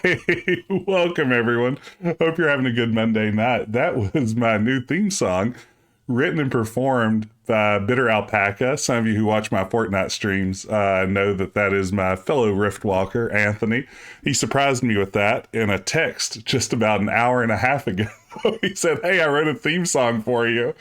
Hey, welcome everyone. Hope you're having a good Monday night. That was my new theme song, written and performed by Bitter Alpaca. Some of you who watch my Fortnite streams know that that is my fellow Riftwalker, Anthony. He surprised me with that in a text just about an hour and a half ago. He said, "Hey, I wrote a theme song for you."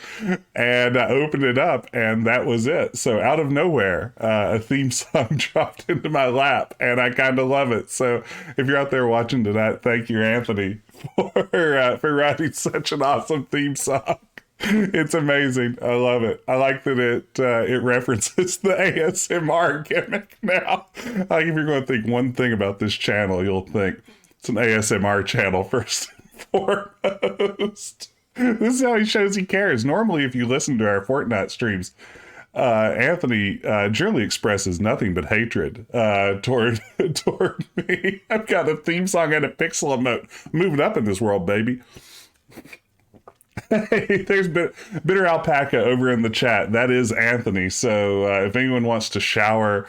And I opened it up, and that was it. So out of nowhere, a theme song dropped into my lap, and I kind of love it. So if you're out there watching tonight, thank you, Anthony, for writing such an awesome theme song. It's amazing. I love it. I like that it references the ASMR gimmick now. Like if you're going to think one thing about this channel, you'll think it's an ASMR channel first and foremost. This is how he shows he cares. Normally, if you listen to our Fortnite streams, Anthony generally expresses nothing but hatred toward me. I've got a theme song and a pixel emote. Moving up in this world, baby. Hey, there's Bitter Alpaca over in the chat. That is Anthony. So if anyone wants to shower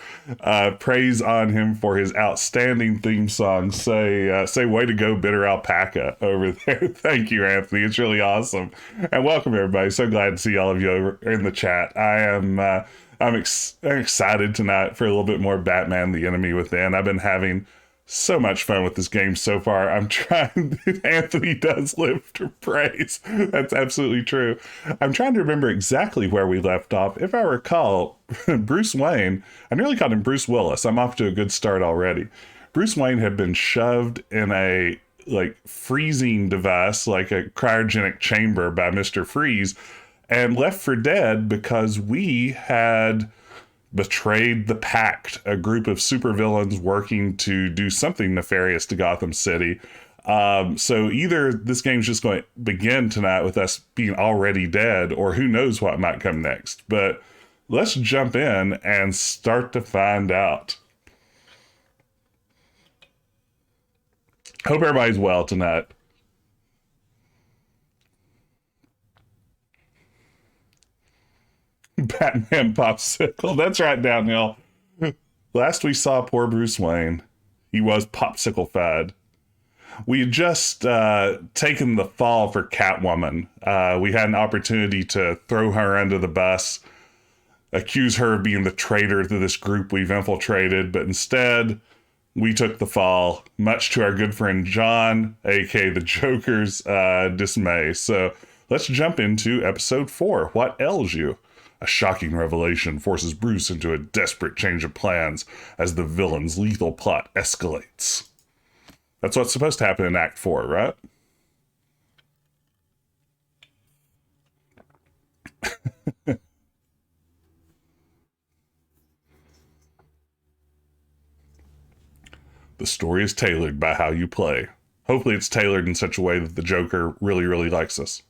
praise on him for his outstanding theme song, say way to go, Bitter Alpaca over there. Thank you, Anthony. It's really awesome. And welcome, everybody. So glad to see all of you over in the chat. I'm excited tonight for a little bit more Batman: The Enemy Within. I've been having so much fun with this game so far. I'm trying. Anthony does live for praise. That's absolutely true. I'm trying to remember exactly where we left off. If I recall, Bruce Wayne, I nearly called him Bruce Willis. I'm off to a good start already. Bruce Wayne had been shoved in a freezing device, like a cryogenic chamber by Mr. Freeze, and left for dead because we had betrayed the Pact, a group of supervillains working to do something nefarious to Gotham City. So either this game's just going to begin tonight with us being already dead, or who knows what might come next. But let's jump in and start to find out. Hope everybody's well tonight. Batman popsicle. That's right, downhill. Last we saw poor Bruce Wayne, he was popsicle-fied. We had just taken the fall for Catwoman. We had an opportunity to throw her under the bus, accuse her of being the traitor to this group we've infiltrated, but instead we took the fall, much to our good friend John, aka the Joker's dismay. So let's jump into episode 4. What ails you? A shocking revelation forces Bruce into a desperate change of plans as the villain's lethal plot escalates. That's what's supposed to happen in Act 4, right? The story is tailored by how you play. Hopefully it's tailored in such a way that the Joker really, really likes us.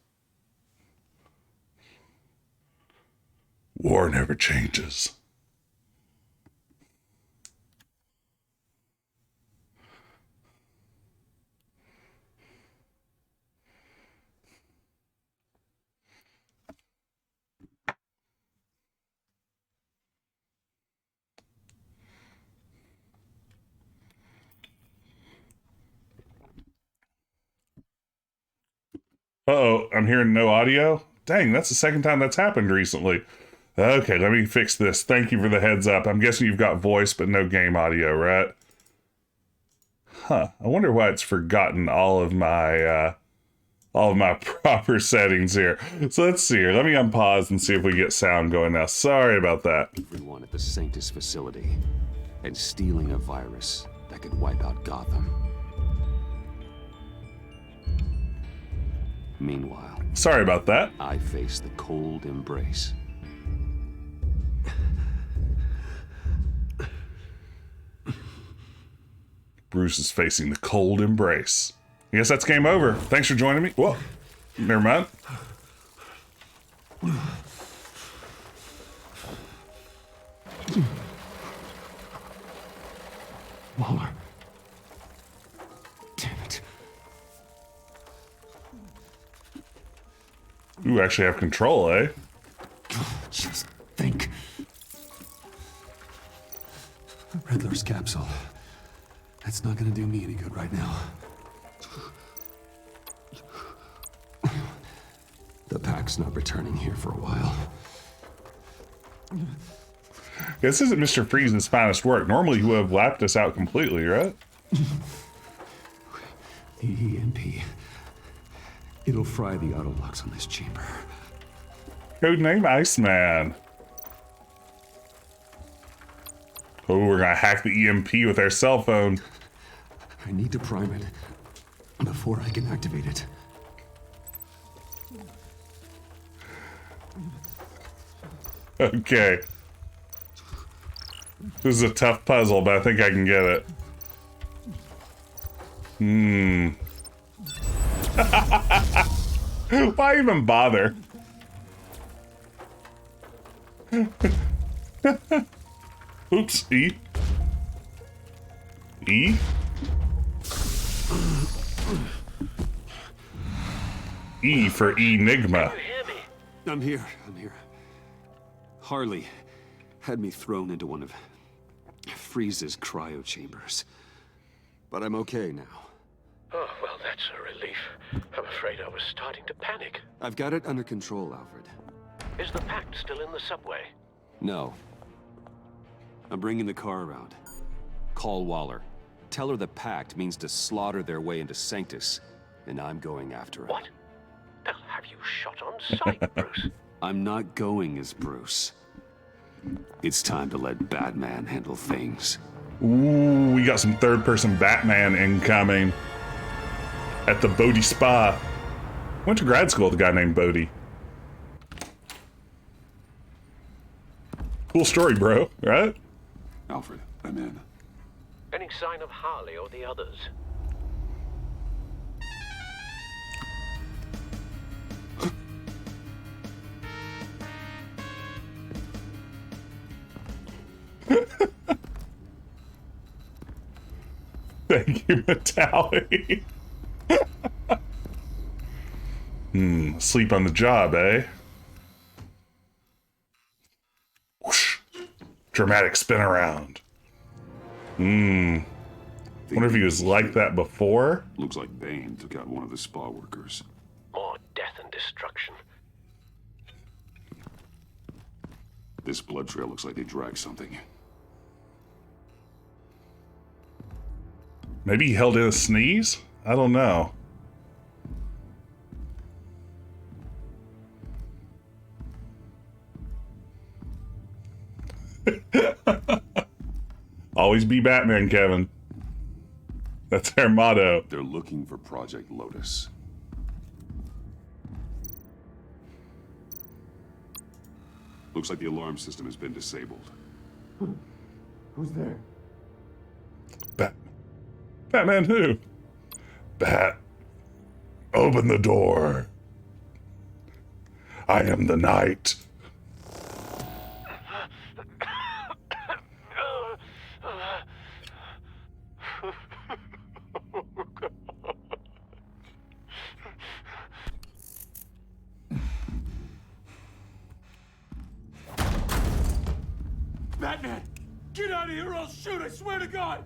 War never changes. Uh-oh, I'm hearing no audio? Dang, that's the second time that's happened recently. Okay, let me fix this. Thank you for the heads up. I'm guessing you've got voice, but no game audio, right? Huh. I wonder why it's forgotten all of my proper settings here. So let's see here. Let me unpause and see if we get sound going now. Sorry about that. Everyone at the Sanctus facility and stealing a virus that could wipe out Gotham. Meanwhile, Sorry about that. I face the cold embrace. Bruce is facing the cold embrace. I guess that's game over. Thanks for joining me. Whoa. Never mind. Waller. Damn it. You actually have control, eh? Just think. Riddler's capsule. That's not gonna do me any good right now. The pack's not returning here for a while. This isn't Mr. Freeze's finest work. Normally he would have lapped us out completely, right? The EMP. It'll fry the auto locks on this chamber. Codename Iceman. Oh, we're gonna hack the EMP with our cell phone. I need to prime it before I can activate it. Okay. This is a tough puzzle, but I think I can get it. Why even bother? Oops, E. E? E for Enigma. I'm here. Harley had me thrown into one of Freeze's cryo chambers. But I'm okay now. Oh, well, that's a relief. I'm afraid I was starting to panic. I've got it under control, Alfred. Is the pact still in the subway? No. I'm bringing the car around. Call Waller. Tell her the pact means to slaughter their way into Sanctus, and I'm going after it. What? They'll have you shot on sight, Bruce. I'm not going as Bruce. It's time to let Batman handle things. Ooh, we got some third-person Batman incoming at the Bodhi Spa. Went to grad school with a guy named Bodhi. Cool story, bro, right? Alfred, I'm in. Any sign of Harley or the others? Thank you, Metallic. Sleep on the job, eh? Whoosh. Dramatic spin around. Wonder if he was like that before. Looks like Bane took out one of the spa workers. More death and destruction. This blood trail looks like they dragged something. Maybe he held in a sneeze? I don't know. Always be Batman, Kevin. That's our motto. They're looking for Project Lotus. Looks like the alarm system has been disabled. Who's there? Batman who? Bat. Open the door. I am the night. Batman! Get out of here or I'll shoot, I swear to God!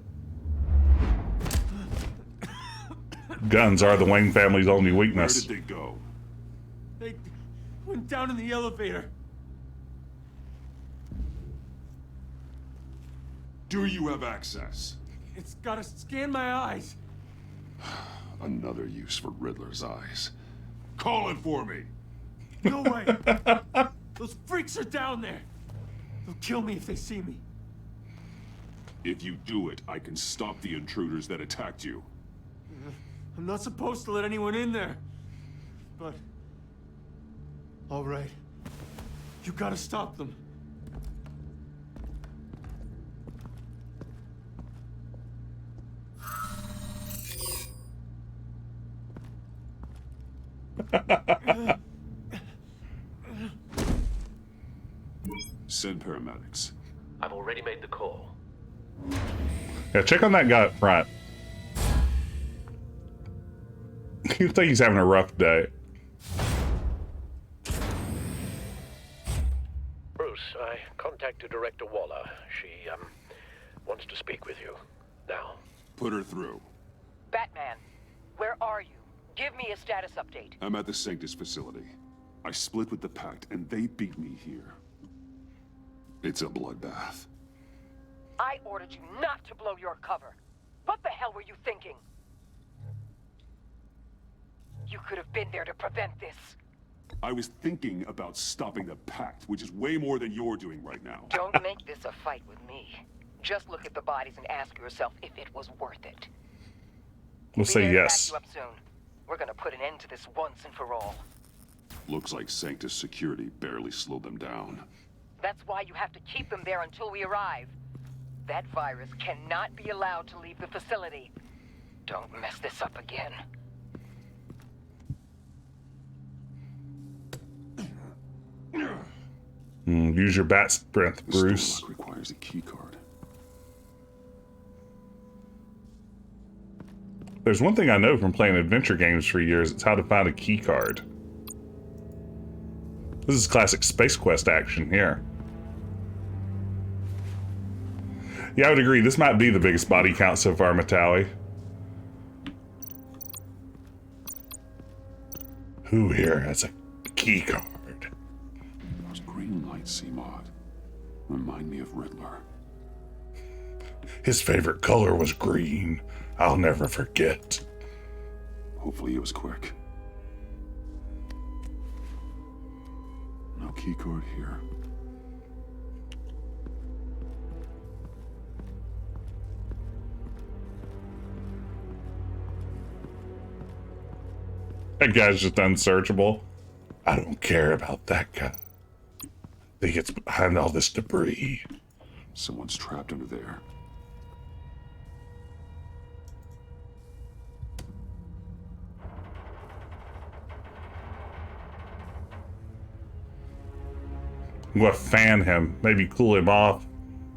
Guns are the Wayne family's only Where weakness. did they go? They went down in the elevator. Do you have access? It's gotta scan my eyes. Another use for Riddler's eyes. Call it for me! No way! Those freaks are down there! They'll kill me if they see me. If you do it, I can stop the intruders that attacked you. I'm not supposed to let anyone in there. But... all right. You gotta stop them. Send paramedics. I've already made the call. Yeah, check on that guy up front. You think he's having a rough day. Bruce, I contacted Director Waller. She, wants to speak with you. Now. Put her through. Batman, where are you? Give me a status update. I'm at the Sanctus facility. I split with the Pact, and they beat me here. It's a bloodbath. I ordered you not to blow your cover. What the hell were you thinking? You could have been there to prevent this. I was thinking about stopping the Pact, which is way more than you're doing right now. Don't make this a fight with me. Just look at the bodies and ask yourself if it was worth it. We'll Be say there to yes. back you up soon. We're gonna put an end to this once and for all. Looks like Sanctus security barely slowed them down. That's why you have to keep them there until we arrive. That virus cannot be allowed to leave the facility. Don't mess this up again. Use your bat strength, The Bruce. store lock requires a key card. There's one thing I know from playing adventure games for years. It's how to find a key card. This is classic Space Quest action here. Yeah, I would agree. This might be the biggest body count so far, Matawi. Who here has a key card? Those green lights seem odd. Remind me of Riddler. His favorite color was green. I'll never forget. Hopefully it was quick. No key card here. That guy's just unsearchable. I don't care about that guy. I think it's behind all this debris. Someone's trapped under there. I'm gonna fan him, maybe cool him off,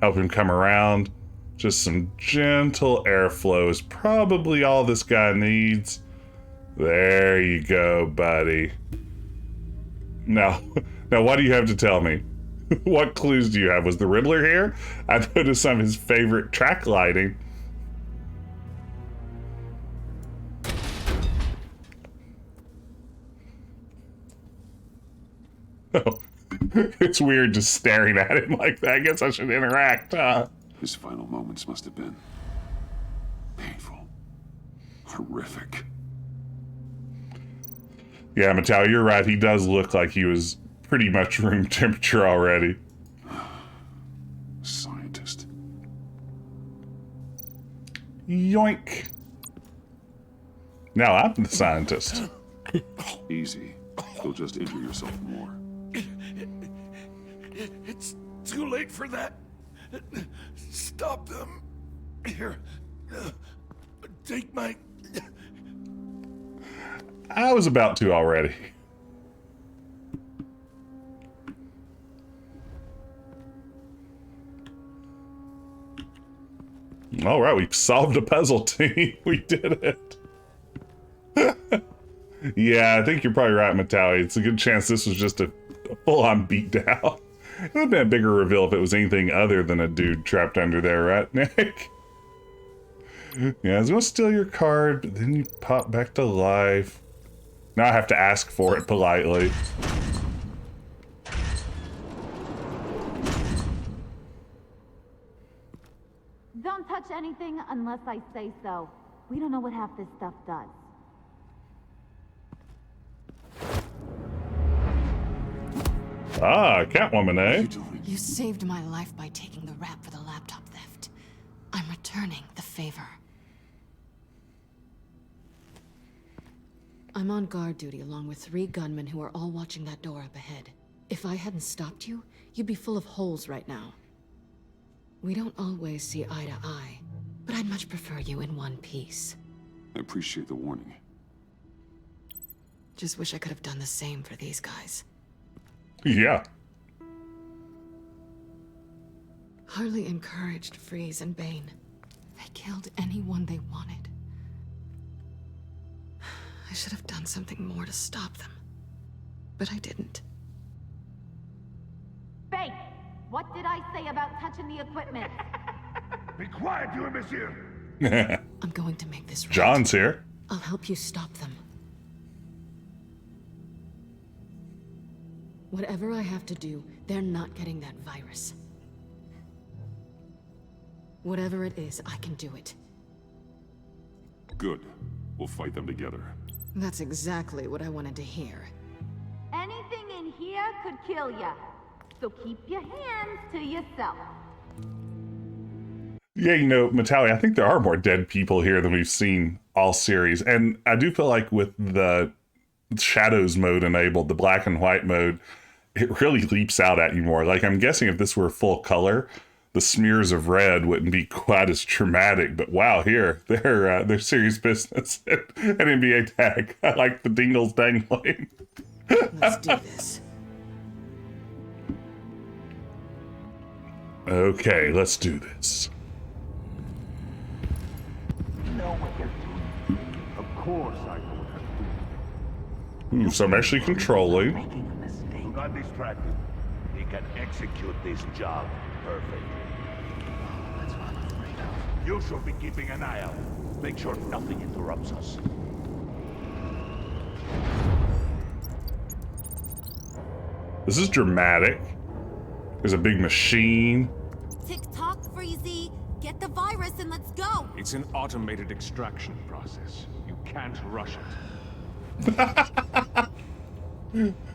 help him come around. Just some gentle airflow is probably all this guy needs. There you go, buddy. Now, what do you have to tell me? What clues do you have? Was the Riddler here? I noticed some of his favorite track lighting. Oh, it's weird just staring at him like that. I guess I should interact, huh? His final moments must have been painful, horrific. Yeah, Mattel, you're right. He does look like he was pretty much room temperature already. Scientist. Yoink. Now I'm the scientist. Easy. You'll just injure yourself more. It's too late for that. Stop them. Here. Take my... I was about to already. All right, we solved a puzzle, team. We did it. Yeah, I think you're probably right, Matali. It's a good chance this was just a full-on beatdown. It would have been a bigger reveal if it was anything other than a dude trapped under there, right, Nick? Yeah, I was going to steal your card, but then you pop back to life. Now I have to ask for it politely. Don't touch anything unless I say so. We don't know what half this stuff does. Ah, Catwoman, What are eh? you doing? You saved my life by taking the rap for the laptop theft. I'm returning the favor. I'm on guard duty along with 3 gunmen who are all watching that door up ahead. If I hadn't stopped you, you'd be full of holes right now. We don't always see eye to eye, but I'd much prefer you in one piece. I appreciate the warning. Just wish I could have done the same for these guys. Yeah. Harley encouraged Freeze and Bane. They killed anyone they wanted. I should have done something more to stop them. But I didn't. Bane, what did I say about touching the equipment? Be quiet, you imbecile! I'm going to make this right. John's here. I'll help you stop them. Whatever I have to do, they're not getting that virus. Whatever it is, I can do it. Good. We'll fight them together. That's exactly what I wanted to hear. Anything in here could kill ya. So keep your hands to yourself. Yeah, you know, Metalli, I think there are more dead people here than we've seen all series. And I do feel like with the shadows mode enabled, the black and white mode, it really leaps out at you more. Like, I'm guessing if this were full color, the smears of red wouldn't be quite as traumatic. But wow, here, they're serious business. An NBA tag. I like the dingles dangling. Let's do this. Okay, let's do this. Of course I know what I'm doing. Ooh, so I'm actually controlling. Do not distract him. He can execute this job perfectly. That's what I'm afraid of. You should be keeping an eye out. Make sure nothing interrupts us. This is dramatic. There's a big machine. Tick-tock, Freezy. Get the virus and let's go. It's an automated extraction process. You can't rush it. That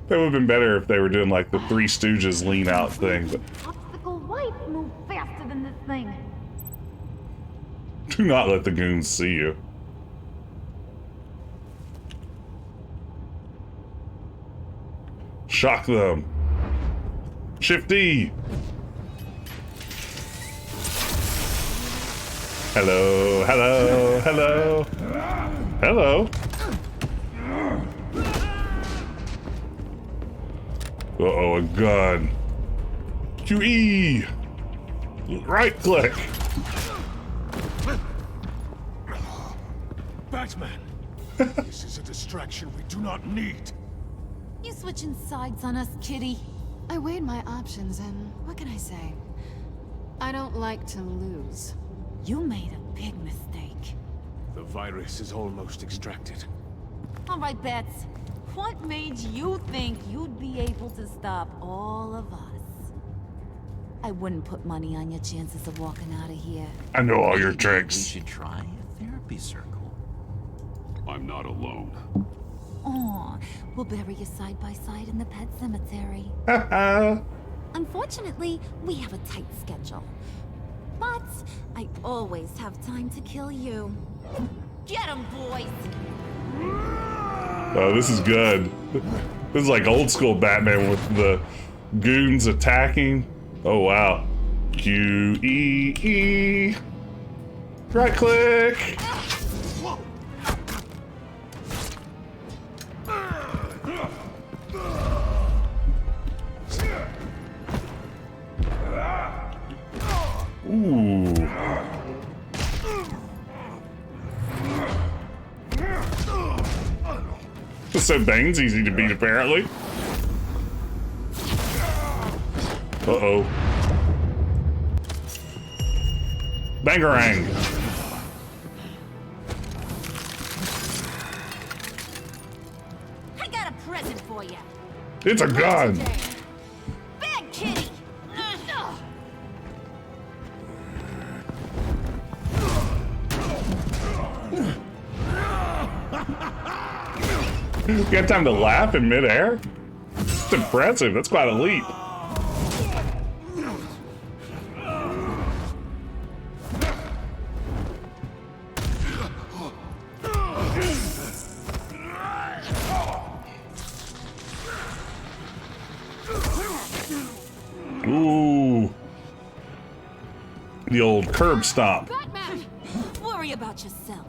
would have been better if they were doing like the Three Stooges lean out thing. But Obstacle wife move faster than this thing. do not let the goons see you. Shock them. Shifty. Hello, hello, hello. Hello. Uh-oh, a gun. QE. Right click. Batman! This is a distraction we do not need. You switching sides on us, kitty? I weighed my options and what can I say? I don't like to lose. You made a big mistake. The virus is almost extracted. All right, Bats. What made you think you'd be able to stop all of us? I wouldn't put money on your chances of walking out of here. I know all your We tricks. should try a therapy circle. I'm not alone. Aw, we'll bury you side by side in the pet cemetery. Unfortunately, we have a tight schedule. But I always have time to kill you. Get 'em, boys! Oh, this is good. This is like old school Batman with the goons attacking. Oh, wow. QEE. Right click. Ooh. So Bane's easy to beat, apparently. Uh-oh. Bangarang. I got a present for you. It's a gun. Bad kitty! You got time to laugh in midair? It's impressive. That's quite a leap. Ooh. The old curb stomp. Batman! Worry about yourself.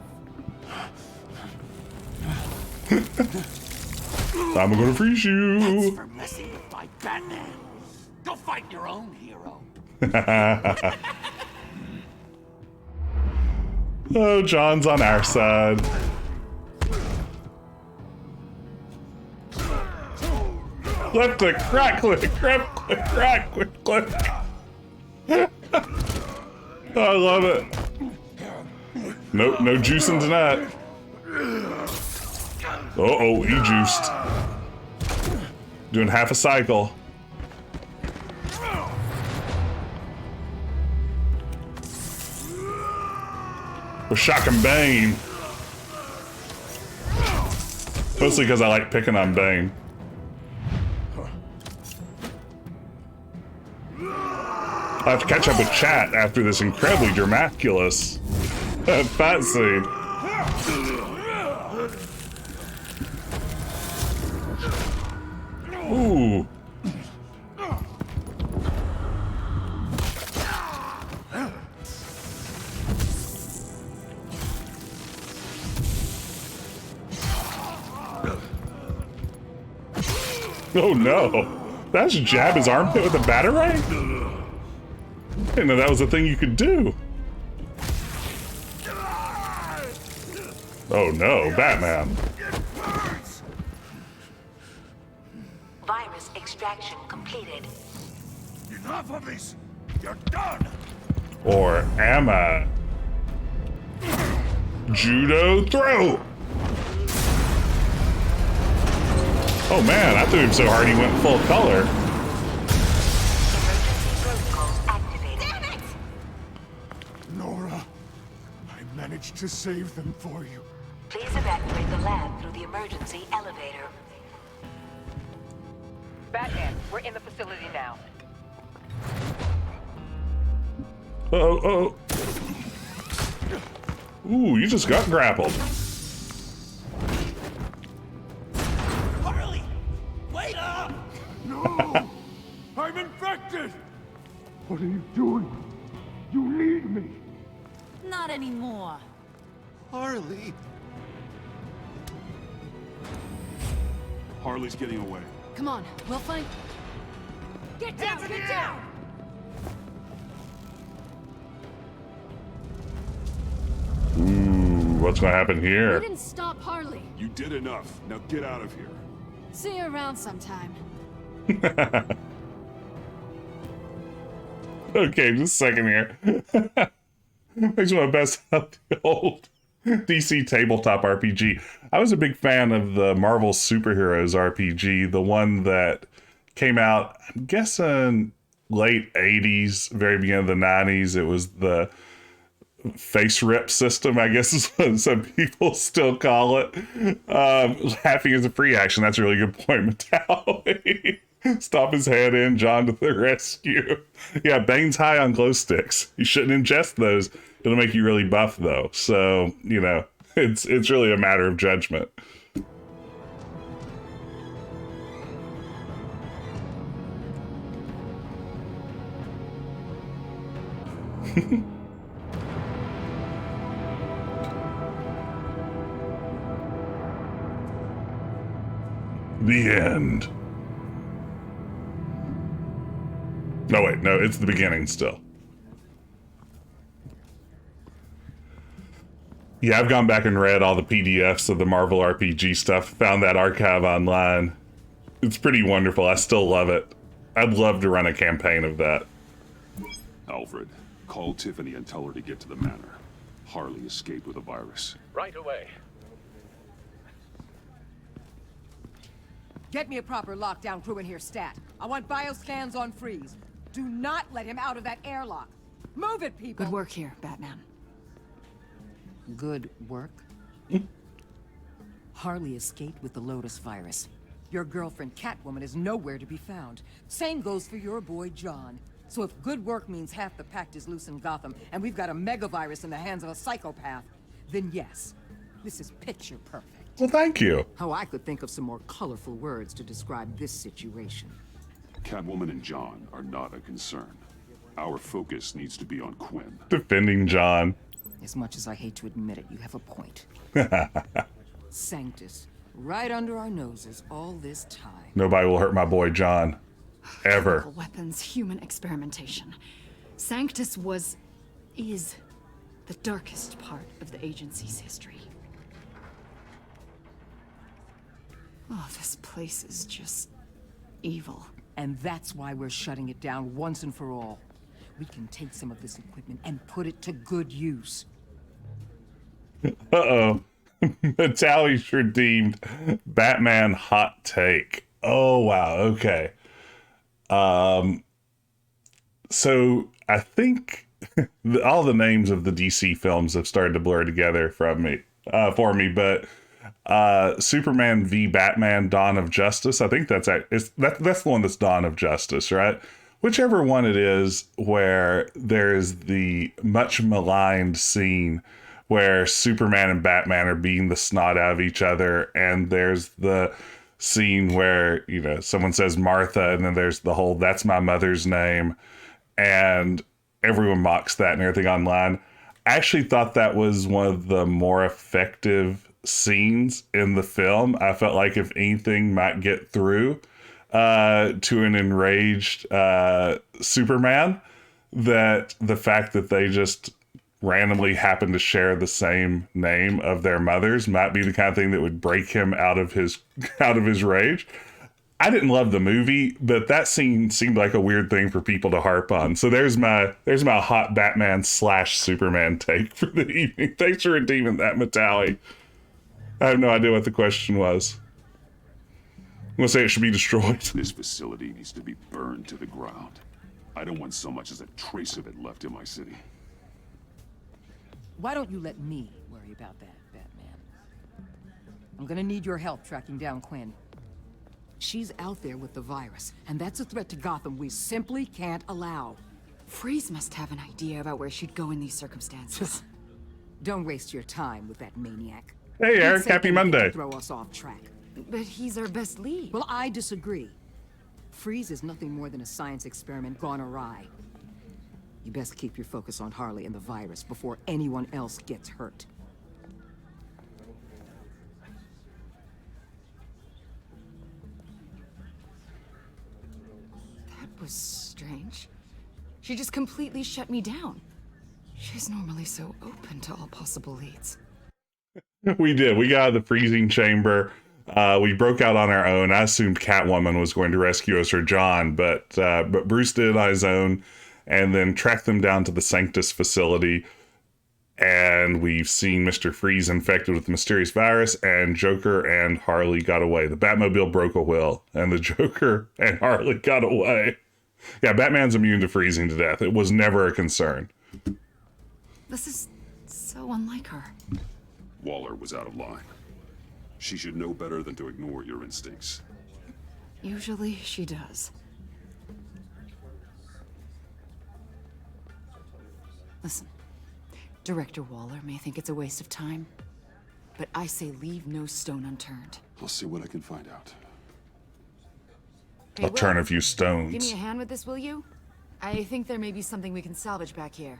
I'm gonna freeze you. That's for messing with my Batman. Go fight your own hero. Oh, John's on our side. Left click, right click, left click, right click, click. I love it. Nope, no juicing tonight. Uh-oh, he juiced. Doing half a cycle. With Shock and Bane. Mostly because I like picking on Bane. I'll have to catch up with chat after this incredibly dramaculous fight scene. Ooh. Oh no. That's jab his armpit with a batarang? I didn't know that was a thing you could do. Oh no, Batman. Virus extraction completed. Enough of this. You're done. Or am I? Judo throw. Oh man, I threw him so hard he went full color. Damn it! Nora, I managed to save them for you. Please evacuate the lab through the emergency elevator. Batman, we're in the facility now. Oh. Ooh, you just got grappled. Harley, wait up! No! I'm infected! What are you doing? You need me! Not anymore. Harley! Harley's getting away. Come on, we'll find... Get down! Get down! Ooh, what's gonna happen We here? didn't stop Harley. You did enough. Now get out of here. See you around sometime. Okay, just a second here. Makes my best out the old DC tabletop RPG. I was a big fan of the Marvel Superheroes RPG, the one that came out, I'm guessing, late 80s, very beginning of the 90s. It was the face rip system, I guess is what some people still call it. Laughing is a free action. That's a really good point, Mattel. Stop his head in, John to the rescue. Yeah, Bane's high on glow sticks. You shouldn't ingest those. It'll make you really buff, though. So, you know, it's really a matter of judgment. The end. No, wait, no, it's the beginning still. Yeah, I've gone back and read all the PDFs of the Marvel RPG stuff, found that archive online. It's pretty wonderful. I still love it. I'd love to run a campaign of that. Alfred, call Tiffany and tell her to get to the manor. Harley escaped with a virus. Right away. Get me a proper lockdown crew in here, stat. I want bioscans on freeze. Do not let him out of that airlock. Move it, people! Good work here, Batman. Good work? Harley escaped with the Lotus virus. Your girlfriend Catwoman is nowhere to be found. Same goes for your boy John. So if good work means half the pact is loose in Gotham, and we've got a megavirus in the hands of a psychopath, then yes, this is picture perfect. Well, thank you. Oh, I could think of some more colorful words to describe this situation. Catwoman and John are not a concern. Our focus needs to be on Quinn. Defending John. As much as I hate to admit it, you have a point. Sanctus, right under our noses all this time. Nobody will hurt my boy John. Ever. Chemical weapons, human experimentation. Sanctus is the darkest part of the agency's history. Oh, this place is just evil. And that's why we're shutting it down once and for all. We can take some of this equipment and put it to good use. Uh-oh. Natali's redeemed. Batman hot take. Oh, wow. Okay. So I think all the names of the DC films have started to blur together for me, but Superman v Batman Dawn of Justice, I think that's the one that's Dawn of Justice, right? Whichever one it is, where there's the much maligned scene where Superman and Batman are beating the snot out of each other, and there's the scene where, you know, someone says Martha, and then there's the whole "that's my mother's name," and everyone mocks that and everything online. I actually thought that was one of the more effective scenes in the film. I felt like if anything might get through to an enraged Superman, that the fact that they just randomly happen to share the same name of their mothers might be the kind of thing that would break him out of his rage. I didn't love the movie, but that scene seemed like a weird thing for people to harp on. So there's my hot Batman / Superman take for the evening. Thanks for redeeming that, Matali. I have no idea what the question was. I'm gonna say it should be destroyed. This facility needs to be burned to the ground. I don't want so much as a trace of it left in my city. Why don't you let me worry about that, Batman? I'm gonna need your help tracking down Quinn. She's out there with the virus, and that's a threat to Gotham we simply can't allow. Freeze must have an idea about where she'd go in these circumstances. Don't waste your time with that maniac. Hey, Eric, happy Monday. Throw us off track. But he's our best lead. Well, I disagree. Freeze is nothing more than a science experiment gone awry. You best keep your focus on Harley and the virus before anyone else gets hurt. That was strange. She just completely shut me down. She's normally so open to all possible leads. We did. We got out of the freezing chamber. We broke out on our own. I assumed Catwoman was going to rescue us or John, but Bruce did it on his own, and then tracked them down to the Sanctus facility. And we've seen Mr. Freeze infected with the mysterious virus, and Joker and Harley got away. The Batmobile broke a wheel, and the Joker and Harley got away. Yeah, Batman's immune to freezing to death. It was never a concern. This is so unlike her. Waller was out of line. She should know better than to ignore your instincts. Usually she does. Listen, Director Waller may think it's a waste of time, but I say leave no stone unturned. I'll see what I can find out. Hey, I'll turn a few stones. Give me a hand with this, will you? I think there may be something we can salvage back here.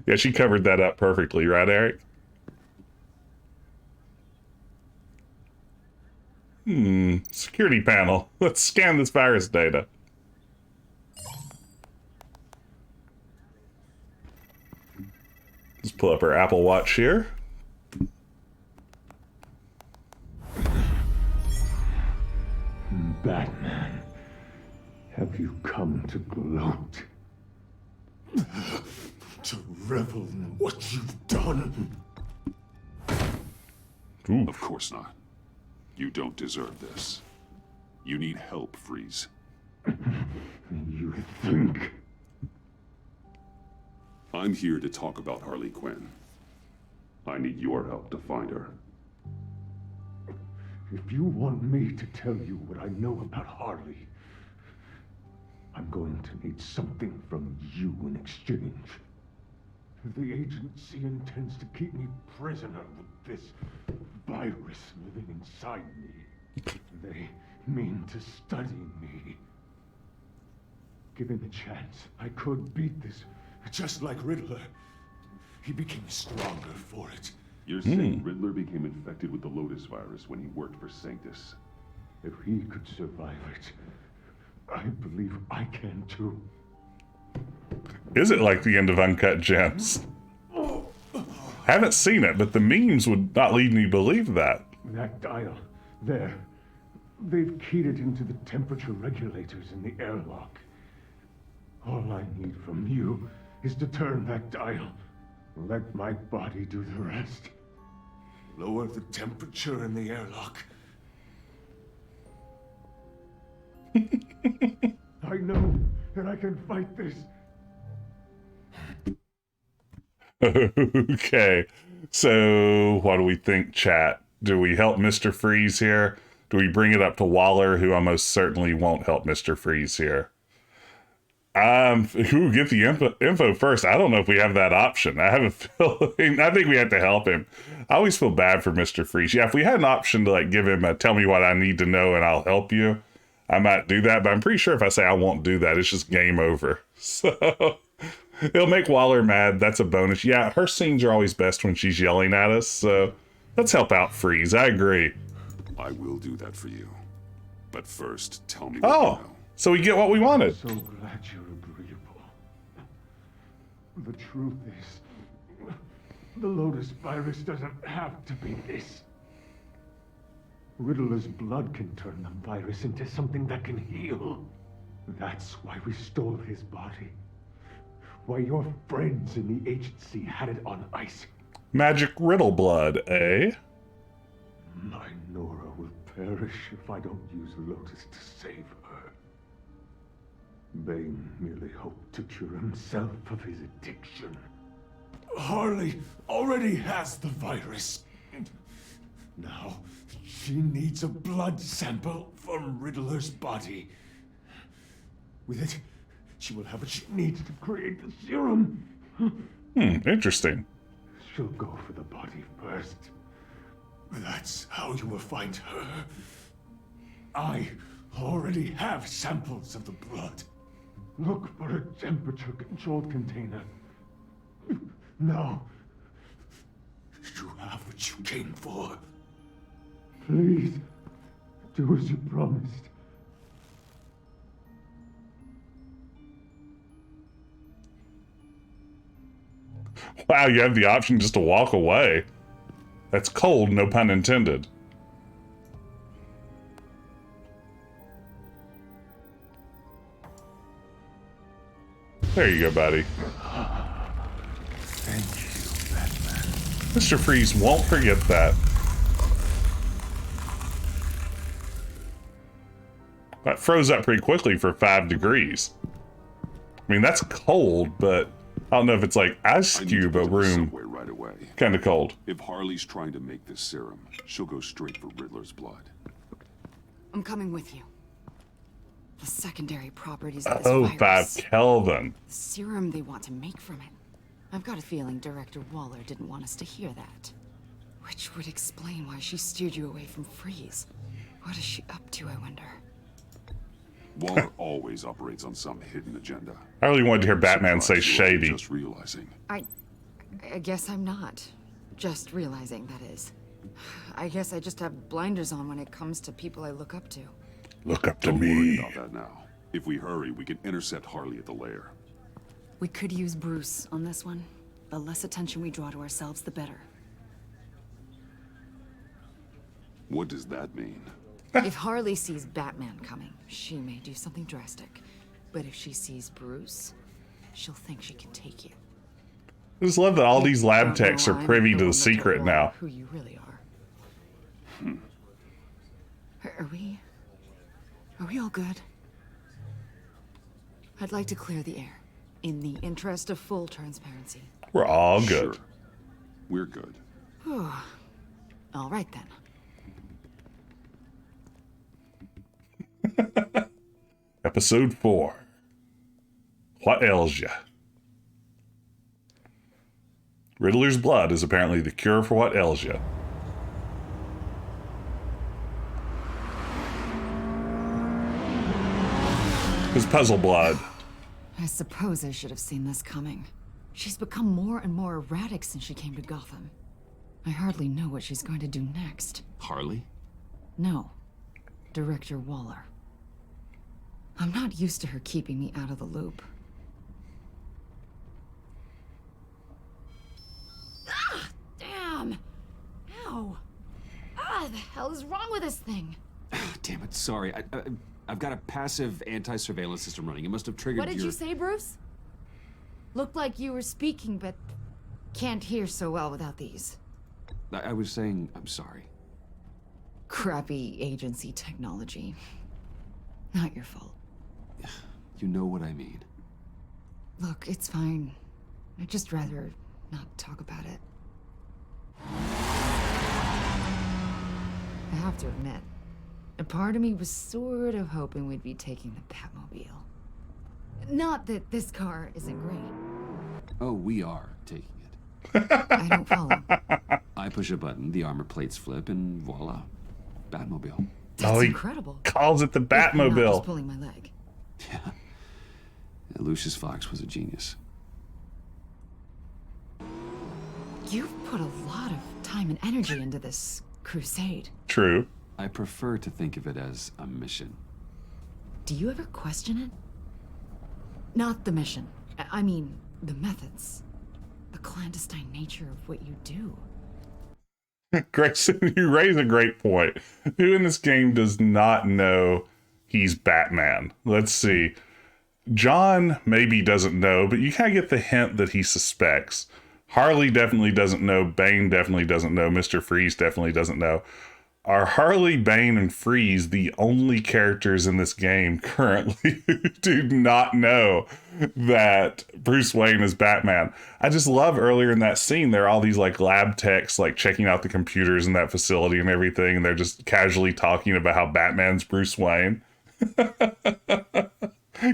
Yeah, she covered that up perfectly, right, Eric? Security panel. Let's scan this virus data. Let's pull up our Apple Watch here. Batman, have you come to gloat? To revel in what you've done? Ooh. Of course not. You don't deserve this. You need help, Freeze. You think? I'm here to talk about Harley Quinn. I need your help to find her. If you want me to tell you what I know about Harley, I'm going to need something from you in exchange. The agency intends to keep me prisoner with this virus living inside me. They mean to study me. Given the chance, I could beat this, just like Riddler. He became stronger for it. You're saying Riddler became infected with the Lotus virus when he worked for Sanctus? If he could survive it, I believe I can too. Is it like the end of Uncut Gems? Haven't seen it, but the memes would not lead me to believe that. That dial, there. They've keyed it into the temperature regulators in the airlock. All I need from you is to turn that dial. Let my body do the rest. Lower the temperature in the airlock. I know that I can fight this. Okay, so what do we think, chat? Do we help Mr. Freeze here? Do we bring it up to Waller, who almost certainly won't help Mr. Freeze here? Who get the info first? I don't know if we have that option. I have a feeling. I think we have to help him. I always feel bad for Mr. Freeze. Yeah, if we had an option to like give him a tell me what I need to know and I'll help you, I might do that. But I'm pretty sure if I say I won't do that, it's just game over. So it'll make Waller mad. That's a bonus. Yeah, her scenes are always best when she's yelling at us. So let's help out Freeze. I agree. I will do that for you. But first, tell me what you know. So we get what we wanted. So glad you're agreeable. The truth is, the Lotus virus doesn't have to be this. Riddler's blood can turn the virus into something that can heal. That's why we stole his body. Why your friends in the agency had it on ice. Magic riddle blood, eh? My Nora will perish if I don't use Lotus to save her. Bane merely hoped to cure himself of his addiction. Harley already has the virus. Now, she needs a blood sample from Riddler's body. With it, she will have what she needs to create the serum. Interesting. She'll go for the body first. That's how you will find her. I already have samples of the blood. Look for a temperature-controlled container. Now, you have what you came for. Please, do as you promised. Wow, you have the option just to walk away. That's cold, no pun intended. There you go, buddy. Thank you, Batman. Mr. Freeze won't forget that. That froze up pretty quickly for 5 degrees. I mean, that's cold, but I don't know if it's like ice cube a room. Right away. Kind of cold. If Harley's trying to make this serum, she'll go straight for Riddler's blood. I'm coming with you. The secondary properties of this virus. 5 Kelvin. The serum they want to make from it. I've got a feeling Director Waller didn't want us to hear that. Which would explain why she steered you away from Freeze. What is she up to, I wonder? Waller always operates on some hidden agenda. I really wanted to hear Batman say shady. Just realizing. I guess I'm not. Just realizing, that is. I guess I just have blinders on when it comes to people I look up to. Look up to Don't worry me. about that now. If we hurry, we can intercept Harley at the lair. We could use Bruce on this one. The less attention we draw to ourselves, the better. What does that mean? If Harley sees Batman coming, she may do something drastic. But if she sees Bruce, she'll think she can take you. I just love that all these lab techs are privy to the secret now. Who you really are. Are we all good? I'd like to clear the air, in the interest of full transparency. We're all good. Sure. We're good. All right then. Episode 4. What ails ya? Riddler's blood is apparently the cure for what ails ya. His puzzle blood. I suppose I should have seen this coming. She's become more and more erratic since she came to Gotham. I hardly know what she's going to do next. Harley? No. Director Waller. I'm not used to her keeping me out of the loop. Ah! Damn! Ow! Ah, the hell is wrong with this thing? Damn it, sorry. I've got a passive anti-surveillance system running. It must have triggered What did you say, Bruce? Looked like you were speaking, but can't hear so well without these. I was saying I'm sorry. Crappy agency technology. Not your fault. You know what I mean. Look, it's fine. I'd just rather not talk about it. I have to admit, a part of me was sort of hoping we'd be taking the Batmobile. Not that this car isn't great. Oh, we are taking it. I don't follow. I push a button, the armor plates flip, and voila. Batmobile. That's incredible. Calls it the If you're not Batmobile. just pulling my leg. Yeah. Lucius Fox was a genius. You've put a lot of time and energy into this crusade. True. I prefer to think of it as a mission. Do you ever question it? Not the mission. I mean, the methods. The clandestine nature of what you do. Grayson, you raise a great point. Who in this game does not know he's Batman? Let's see. John maybe doesn't know, but you kind of get the hint that he suspects. Harley definitely doesn't know. Bane definitely doesn't know. Mr. Freeze definitely doesn't know. Are Harley, Bane, and Freeze the only characters in this game currently who do not know that Bruce Wayne is Batman? I just love earlier in that scene, there are all these like lab techs like checking out the computers in that facility and everything, and they're just casually talking about how Batman's Bruce Wayne.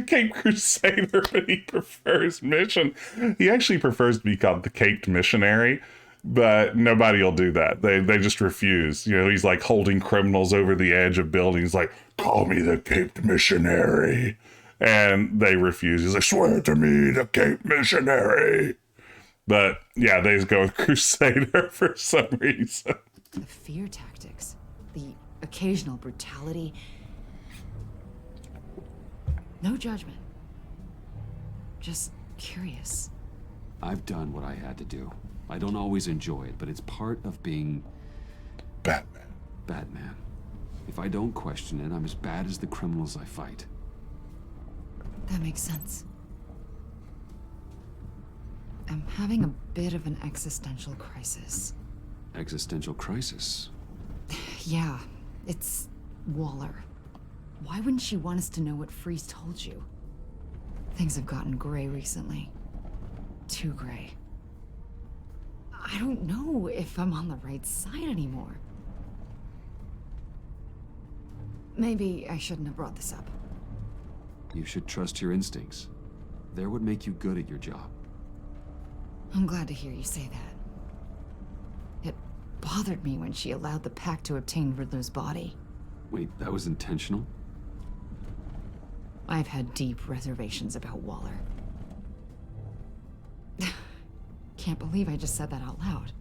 Cape Crusader, but he prefers mission. He actually prefers to be called the Caped Missionary, but nobody will do that. They just refuse. You know, he's like holding criminals over the edge of buildings, like, call me the Caped Missionary. And they refuse. He's like, swear to me, the Caped Missionary. But yeah, they just go with Crusader for some reason. The fear tactics, the occasional brutality. No judgment. Just curious. I've done what I had to do. I don't always enjoy it, but it's part of being... Batman. Batman. If I don't question it, I'm as bad as the criminals I fight. That makes sense. I'm having a bit of an existential crisis. Existential crisis? Yeah, it's Waller. Why wouldn't she want us to know what Freeze told you? Things have gotten gray recently. Too gray. I don't know if I'm on the right side anymore. Maybe I shouldn't have brought this up. You should trust your instincts. They're what make you good at your job. I'm glad to hear you say that. It bothered me when she allowed the Pack to obtain Riddler's body. Wait, that was intentional? I've had deep reservations about Waller. Can't believe I just said that out loud.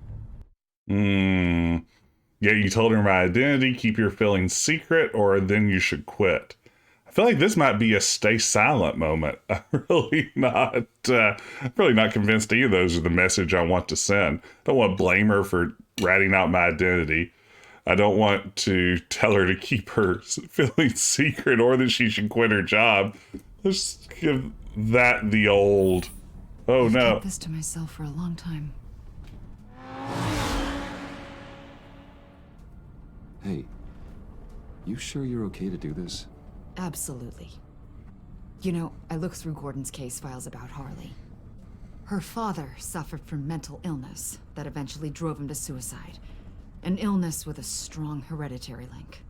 Yeah, you told her my identity, keep your feelings secret, or then you should quit. I feel like this might be a stay silent moment. I'm really not convinced either of those are the message I want to send. I don't want to blame her for ratting out my identity. I don't want to tell her to keep her feelings secret or that she should quit her job. Let's give that the old, oh no. I've kept this to myself for a long time. Hey, you sure you're okay to do this? Absolutely. You know, I looked through Gordon's case files about Harley. Her father suffered from mental illness that eventually drove him to suicide. An illness with a strong hereditary link.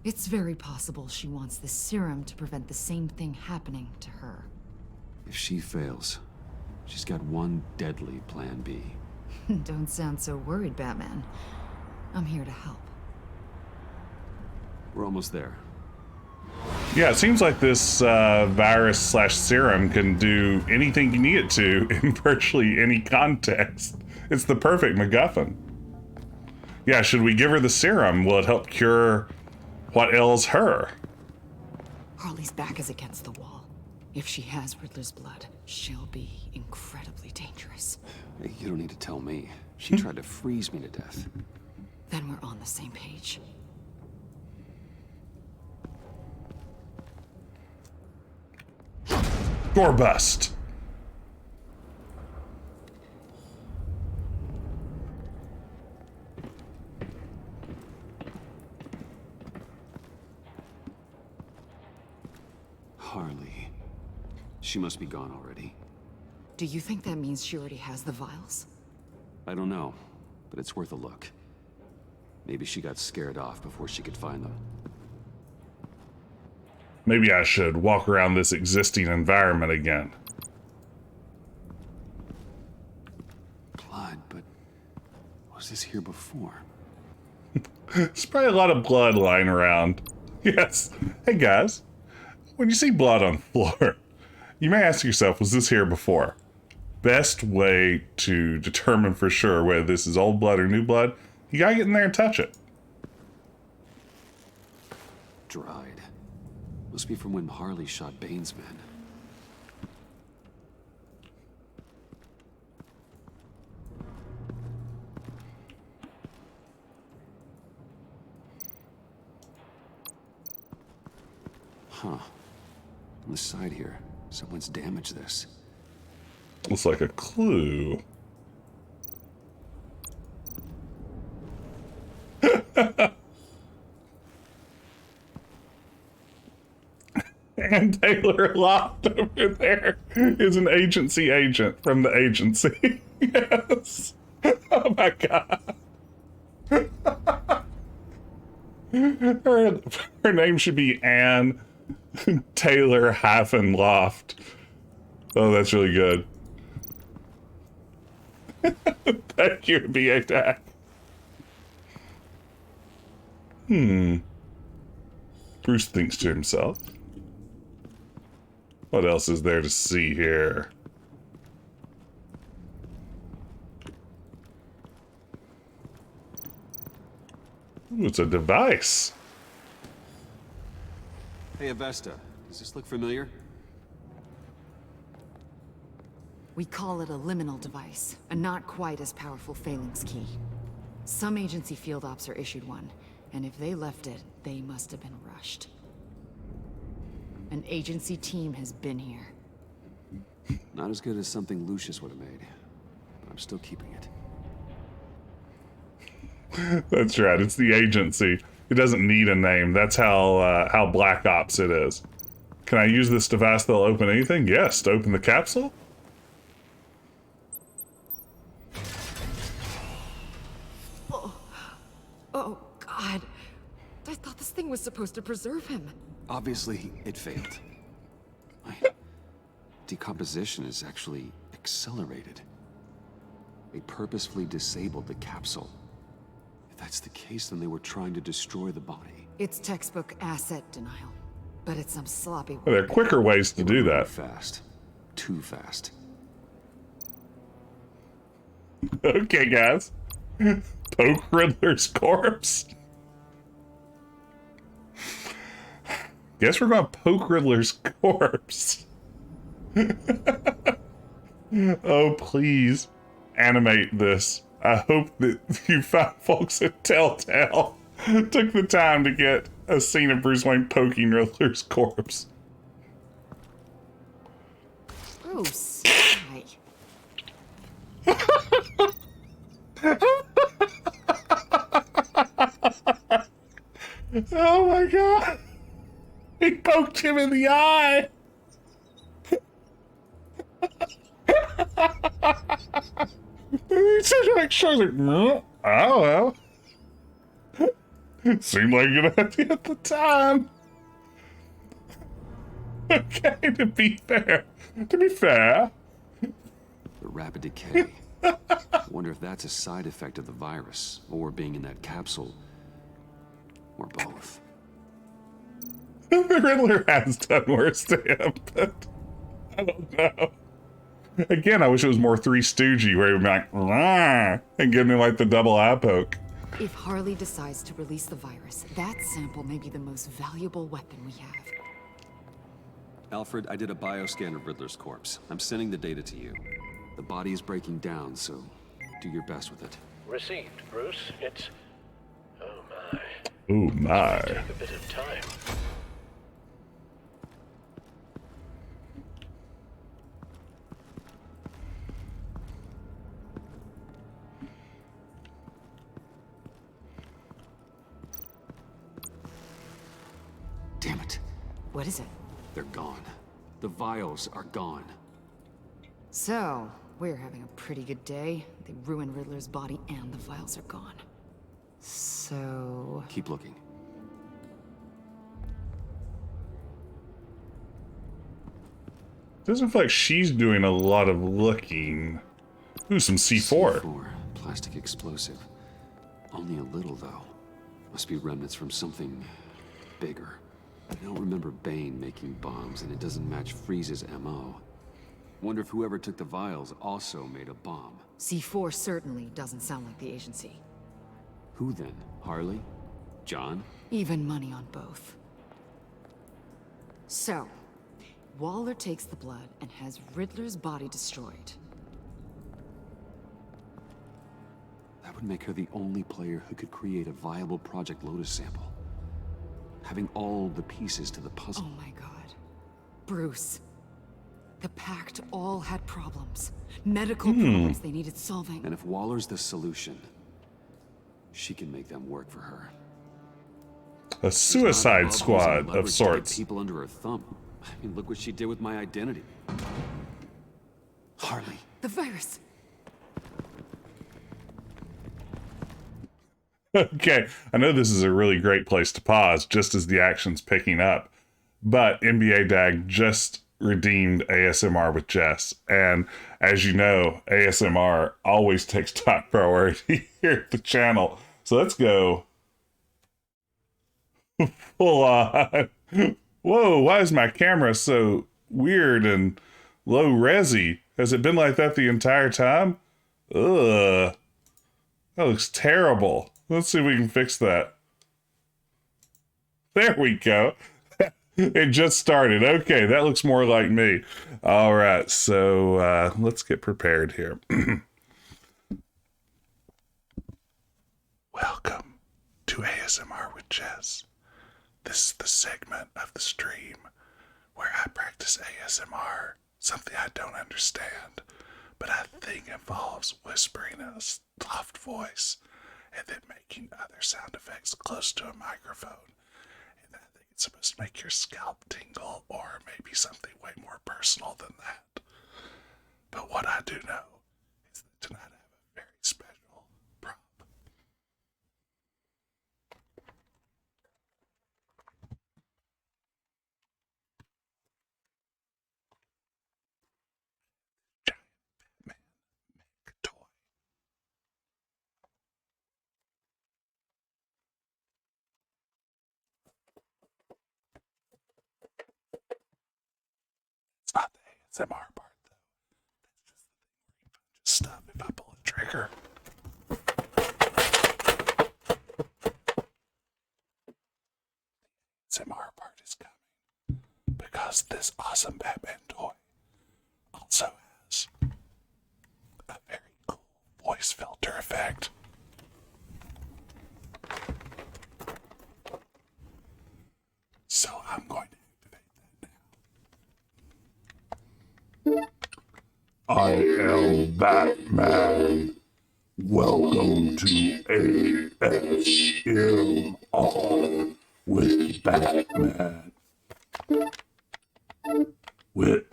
It's very possible she wants this serum to prevent the same thing happening to her. If she fails, she's got one deadly plan B. Don't sound so worried, Batman. I'm here to help. We're almost there. Yeah, it seems like this virus/serum can do anything you need it to in virtually any context. It's the perfect MacGuffin. Yeah, should we give her the serum? Will it help cure what ails her? Harley's back is against the wall. If she has Riddler's blood, she'll be incredibly dangerous. Hey, you don't need to tell me. She tried to freeze me to death. Then we're on the same page. Door bust. Harley. She must be gone already. Do you think that means she already has the vials? I don't know, but it's worth a look. Maybe she got scared off before she could find them. Maybe I should walk around this existing environment again. Blood, but was this here before? There's probably a lot of blood lying around. Yes. Hey guys, when you see blood on the floor, you may ask yourself, was this here before? Best way to determine for sure whether this is old blood or new blood, you gotta get in there and touch it. Dried. Must be from when Harley shot Bane's men. Huh. On the side here, someone's damaged this. Looks like a clue. And Taylor Loft over there is an agency agent from the agency. Yes. Oh my god. Her name should be Anne Taylor Loft. Oh, that's really good. Thank you, B.A. Tack. Bruce thinks to himself. What else is there to see here? Ooh, it's a device. Hey, Avesta. Does this look familiar? We call it a liminal device, a not quite as powerful phalanx key. Some agency field ops are issued one, and if they left it, they must have been rushed. An agency team has been here. Not as good as something Lucius would have made, but I'm still keeping it. That's right, it's the agency. It doesn't need a name. That's how Black Ops it is. Can I use this device that'll open anything? Yes, to open the capsule? Oh, God. I thought this thing was supposed to preserve him. Obviously, it failed. My decomposition is actually accelerated. They purposefully disabled the capsule. If that's the case, then they were trying to destroy the body. It's textbook asset denial, but it's some sloppy work. Well, there are quicker ways to do that. Fast. Too fast. Okay, guys. Poke Riddler's corpse. Guess we're gonna poke Riddler's corpse. Oh, please animate this. I hope that you found folks at Telltale took the time to get a scene of Bruce Wayne poking Riddler's corpse. Bruce. Hi. Oh my god. He poked him in the eye. He's such a like, no, I don't know. Seemed like a good idea at the time. Okay, to be fair. The rapid decay. Wonder if that's a side effect of the virus, or being in that capsule, or both. The Riddler has done worse to him, but I don't know. Again, I wish it was more Three Stoogey, where he'd be like, "Rah," and give me like the double eye poke. If Harley decides to release the virus, that sample may be the most valuable weapon we have. Alfred, I did a bioscan of Riddler's corpse. I'm sending the data to you. The body is breaking down, so do your best with it. Received, Bruce. It's... oh my. Oh my. Take a bit of time. Damn it. What is it? They're gone. The vials are gone. So, we're having a pretty good day. They ruined Riddler's body and the vials are gone. So... Keep looking. Doesn't feel like she's doing a lot of looking. Ooh, some C4. C4, plastic explosive. Only a little, though. Must be remnants from something bigger. I don't remember Bane making bombs, and it doesn't match Freeze's MO. Wonder if whoever took the vials also made a bomb. C4 certainly doesn't sound like the agency. Who then? Harley? John? Even money on both. So, Waller takes the blood and has Riddler's body destroyed. That would make her the only player who could create a viable Project Lotus sample. Having all the pieces to the puzzle. Oh my god. Bruce. The Pact all had problems. Medical problems they needed solving. And if Waller's the solution, she can make them work for her. A suicide squad of sorts. People under her thumb. I mean, look what she did with my identity. Harley. The virus. Okay, I know this is a really great place to pause just as the action's picking up, but NBA Dag just redeemed ASMR with Jess, and as you know, ASMR always takes top priority here at the channel. So let's go full on. Whoa, why is my camera so weird and low resy? Has it been like that the entire time? Ugh. That looks terrible. Let's see if we can fix that. There we go. It just started. Okay, that looks more like me. All right, so let's get prepared here. Welcome to ASMR with Jess. This is the segment of the stream where I practice ASMR, something I don't understand, but I think involves whispering in a soft voice and then making other sound effects close to a microphone. And I think it's supposed to make your scalp tingle, or maybe something way more personal than that. But what I do know is that tonight I have a very special prop. It's not the ASMR part, though. That's just the thing where you punch stuff if I pull a trigger. ASMR part is coming because this awesome Batman toy also has a very cool voice filter effect. So I'm going to activate that now. I am Batman. Welcome to ASMR with Batman. With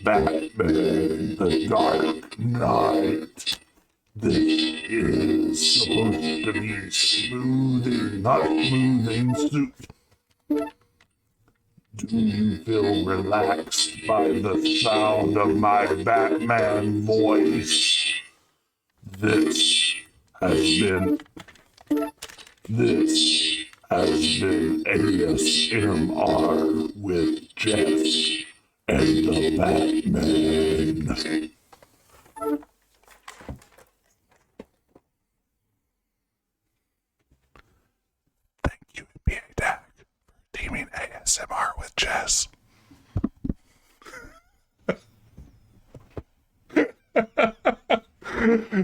Batman, the Dark Knight. This is supposed to be smoothing, not smoothing suit. Do you feel relaxed by the sound of my Batman voice? This has been ASMR with Jess and the Batman. Thank you, NBA Dak, for redeeming ASMR with Jess.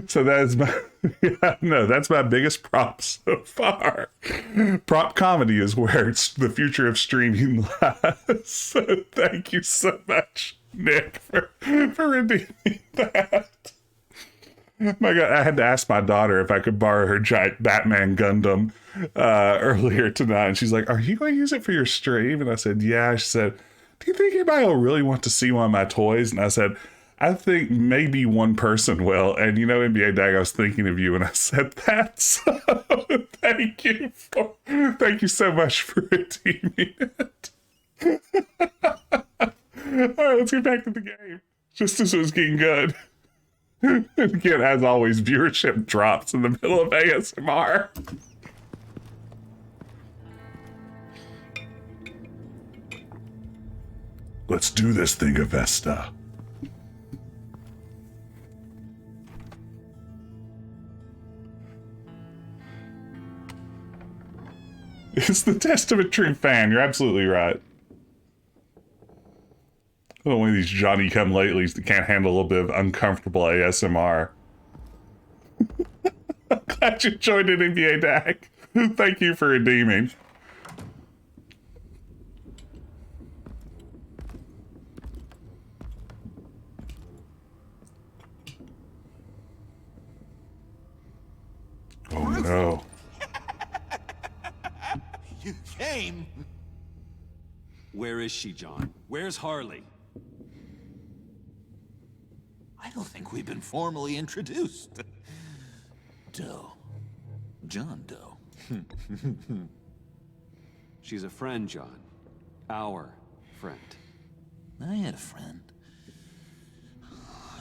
So that's my biggest prop so far. Prop comedy is where the future of streaming lies. So thank you so much, Nick, for redeeming that. My God, I had to ask my daughter if I could borrow her giant Batman Gundam earlier tonight, and she's like, "Are you going to use it for your stream?" And I said, "Yeah." She said, "Do you think anybody will really want to see one of my toys?" And I said, "I think maybe one person will." And you know, NBA Dag, I was thinking of you when I said that. So thank you so much for redeeming it. All right, let's get back to the game. Just as it was getting good. Again, as always, viewership drops in the middle of ASMR. Let's do this thing, Avesta. It's the test of a true fan. You're absolutely right. One of these Johnny-come-latelys that can't handle a little bit of uncomfortable ASMR. I'm glad you joined it, NBA Dak. Thank you for redeeming. Oh no. You came? Where is she, John? Where's Harley? I don't think we've been formally introduced. Doe. John Doe. She's a friend, John. Our friend. I had a friend.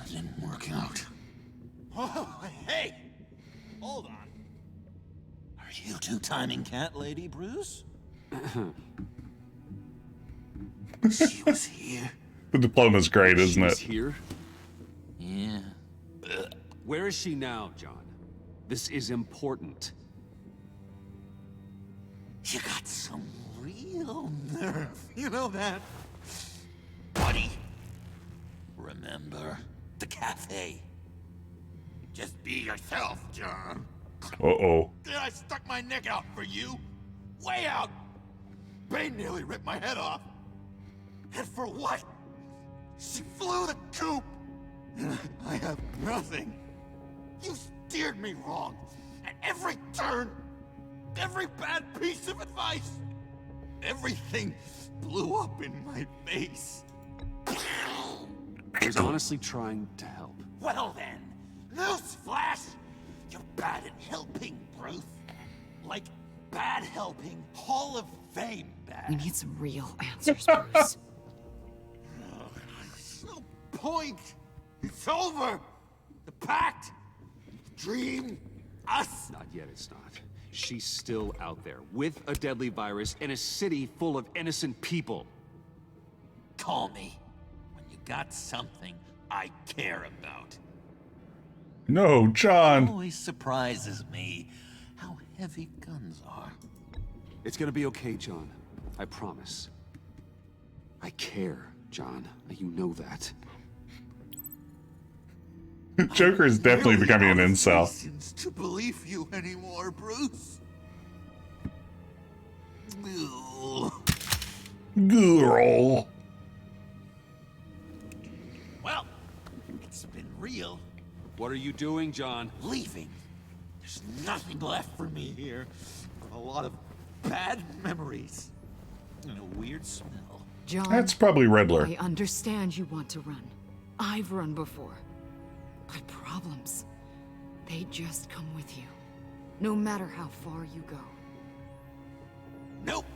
It didn't work out. Oh, hey! Hold on. Are you two-timing cat lady, Bruce? She was here. The diploma's great, isn't it? Here? Yeah. Where is she now, John? This is important. You got some real nerve. You know that? Buddy. Remember the cafe? Just be yourself, John. Uh-oh. Did I stuck my neck out for you? Way out! Bane nearly ripped my head off. And for what? She flew the coop! And I have nothing. You steered me wrong. At every turn. Every bad piece of advice. Everything blew up in my face. I was honestly trying to help. Well then, newsflash! You're bad at helping, Bruce. Like bad helping, Hall of Fame bad. We need some real answers, Bruce. There's no point. It's over. The pact, the dream, us. Not yet, it's not. She's still out there with a deadly virus in a city full of innocent people. Call me when you got something I care about. No, John. It always surprises me how heavy guns are. It's gonna be okay, John. I promise. I care, John. You know that. Joker is definitely becoming an incel. To believe you anymore, Bruce. Girl. Well, it's been real. What are you doing, John? Leaving. There's nothing left for me here. A lot of bad memories. And a weird smell. John, That's probably Riddler. I understand you want to run. I've run before. But problems. They just come with you, no matter how far you go. Nope.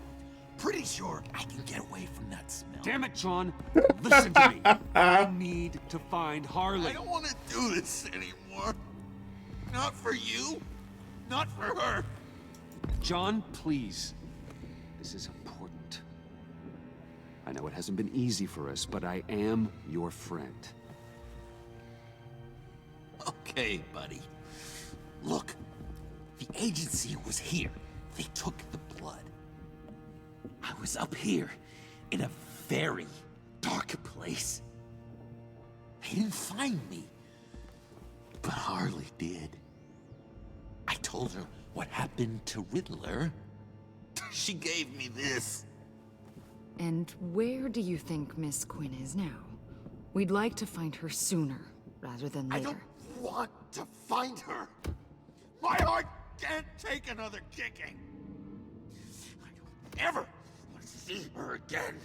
Pretty sure I can get away from that smell. Damn it, John. Listen to me. I need to find Harley. I don't want to do this anymore. Not for you. Not for her. John, please. This is important. I know it hasn't been easy for us, but I am your friend. Okay, buddy. Look, the agency was here. They took the blood. I was up here in a very dark place. They didn't find me, but Harley did. I told her what happened to Riddler. She gave me this. And where do you think Miss Quinn is now? We'd like to find her sooner, rather than later. I don't want to find her. My heart can't take another kicking. I don't ever want to see her again.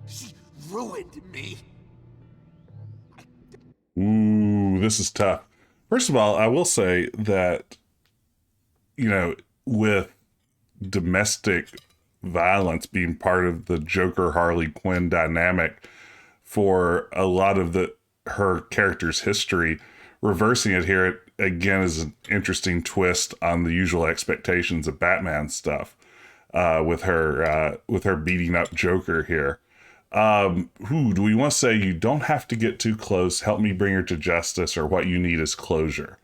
She ruined me. Ooh, this is tough. First of all, I will say that, you know, with domestic violence being part of the Joker Harley Quinn dynamic for a lot of her character's history, reversing it here again is an interesting twist on the usual expectations of Batman stuff, with her beating up Joker here. Do we want to say you don't have to get too close, help me bring her to justice, or what you need is closure?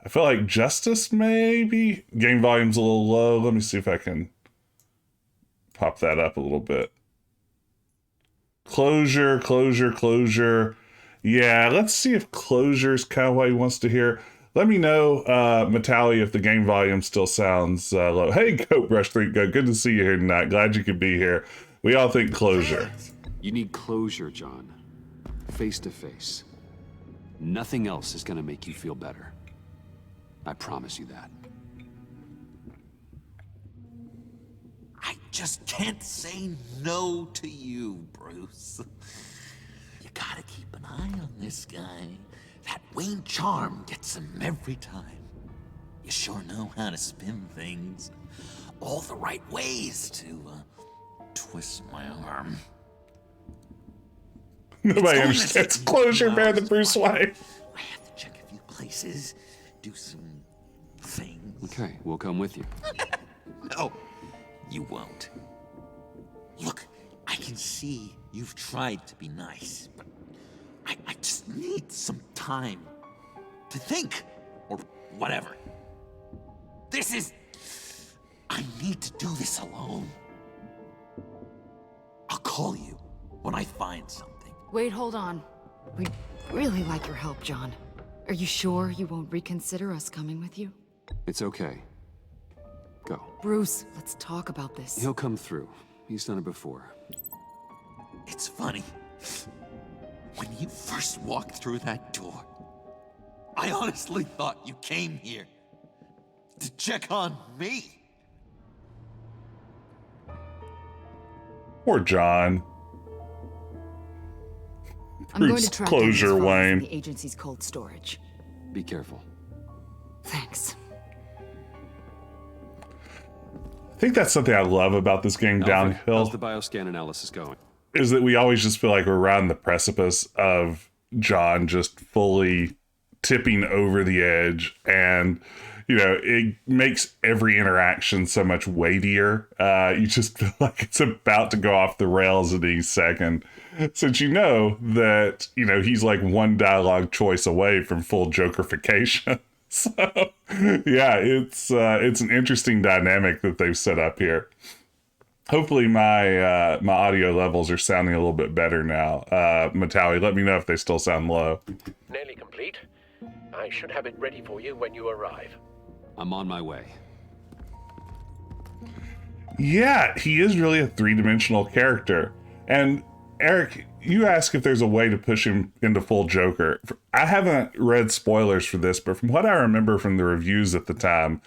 I feel like justice, maybe. Game volume's a little low. Let me see if I can pop that up a little bit. Closure. Yeah, let's see if closure's kind of what he wants to hear. Let me know, Metalli, if the game volume still sounds low. Hey, Goat Brush 3, good to see you here tonight. Glad you could be here. We all think closure. You need closure, John. Face to face. Nothing else is gonna make you feel better. I promise you that. I just can't say no to you, Bruce. You gotta keep an eye on this guy. That Wayne charm gets him every time. You sure know how to spin things. All the right ways to twist my arm. Nobody understands closure better than Bruce Wayne. I have to check a few places, do some things. Okay, we'll come with you. No, you won't. Look, I can see you've tried to be nice, but I just need some time to think, or whatever. I need to do this alone. I'll call you when I find something. Wait, hold on. We'd really like your help, John. Are you sure you won't reconsider us coming with you? It's okay. Go. Bruce, let's talk about this. He'll come through. He's done it before. It's funny. When you first walked through that door, I honestly thought you came here to check on me. Poor John. I'm going to track closure, down these files Wayne. in the agency's cold storage. Be careful. Thanks. I think that's something I love about this game, Downhill. How's the bioscan analysis going? Is that we always just feel like we're around the precipice of John just fully tipping over the edge, and you know, it makes every interaction so much weightier. You just feel like it's about to go off the rails at any second, since you know that, you know, he's like one dialogue choice away from full Jokerification. So yeah, it's an interesting dynamic that they've set up here. Hopefully my my audio levels are sounding a little bit better now. Metalli, let me know if they still sound low. Nearly complete. I should have it ready for you when you arrive. I'm on my way. Yeah, he is really a three-dimensional character. And Eric, you ask if there's a way to push him into full Joker. I haven't read spoilers for this, but from what I remember from the reviews at the time,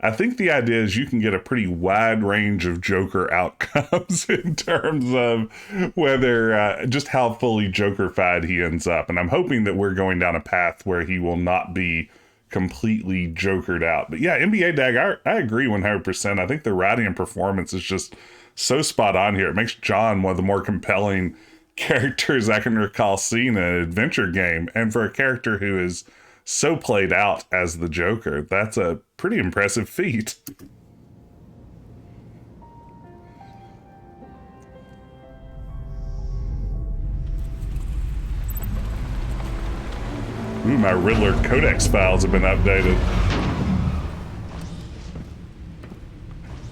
I think the idea is you can get a pretty wide range of Joker outcomes in terms of whether just how fully Joker-fied he ends up. And I'm hoping that we're going down a path where he will not be completely Jokered out. But yeah, NBA Dag, I agree 100%. I think the writing and performance is just so spot on here. It makes John one of the more compelling characters I can recall seeing in an adventure game. And for a character who is so played out as the Joker, that's a pretty impressive feat. Ooh, my Riddler Codex files have been updated.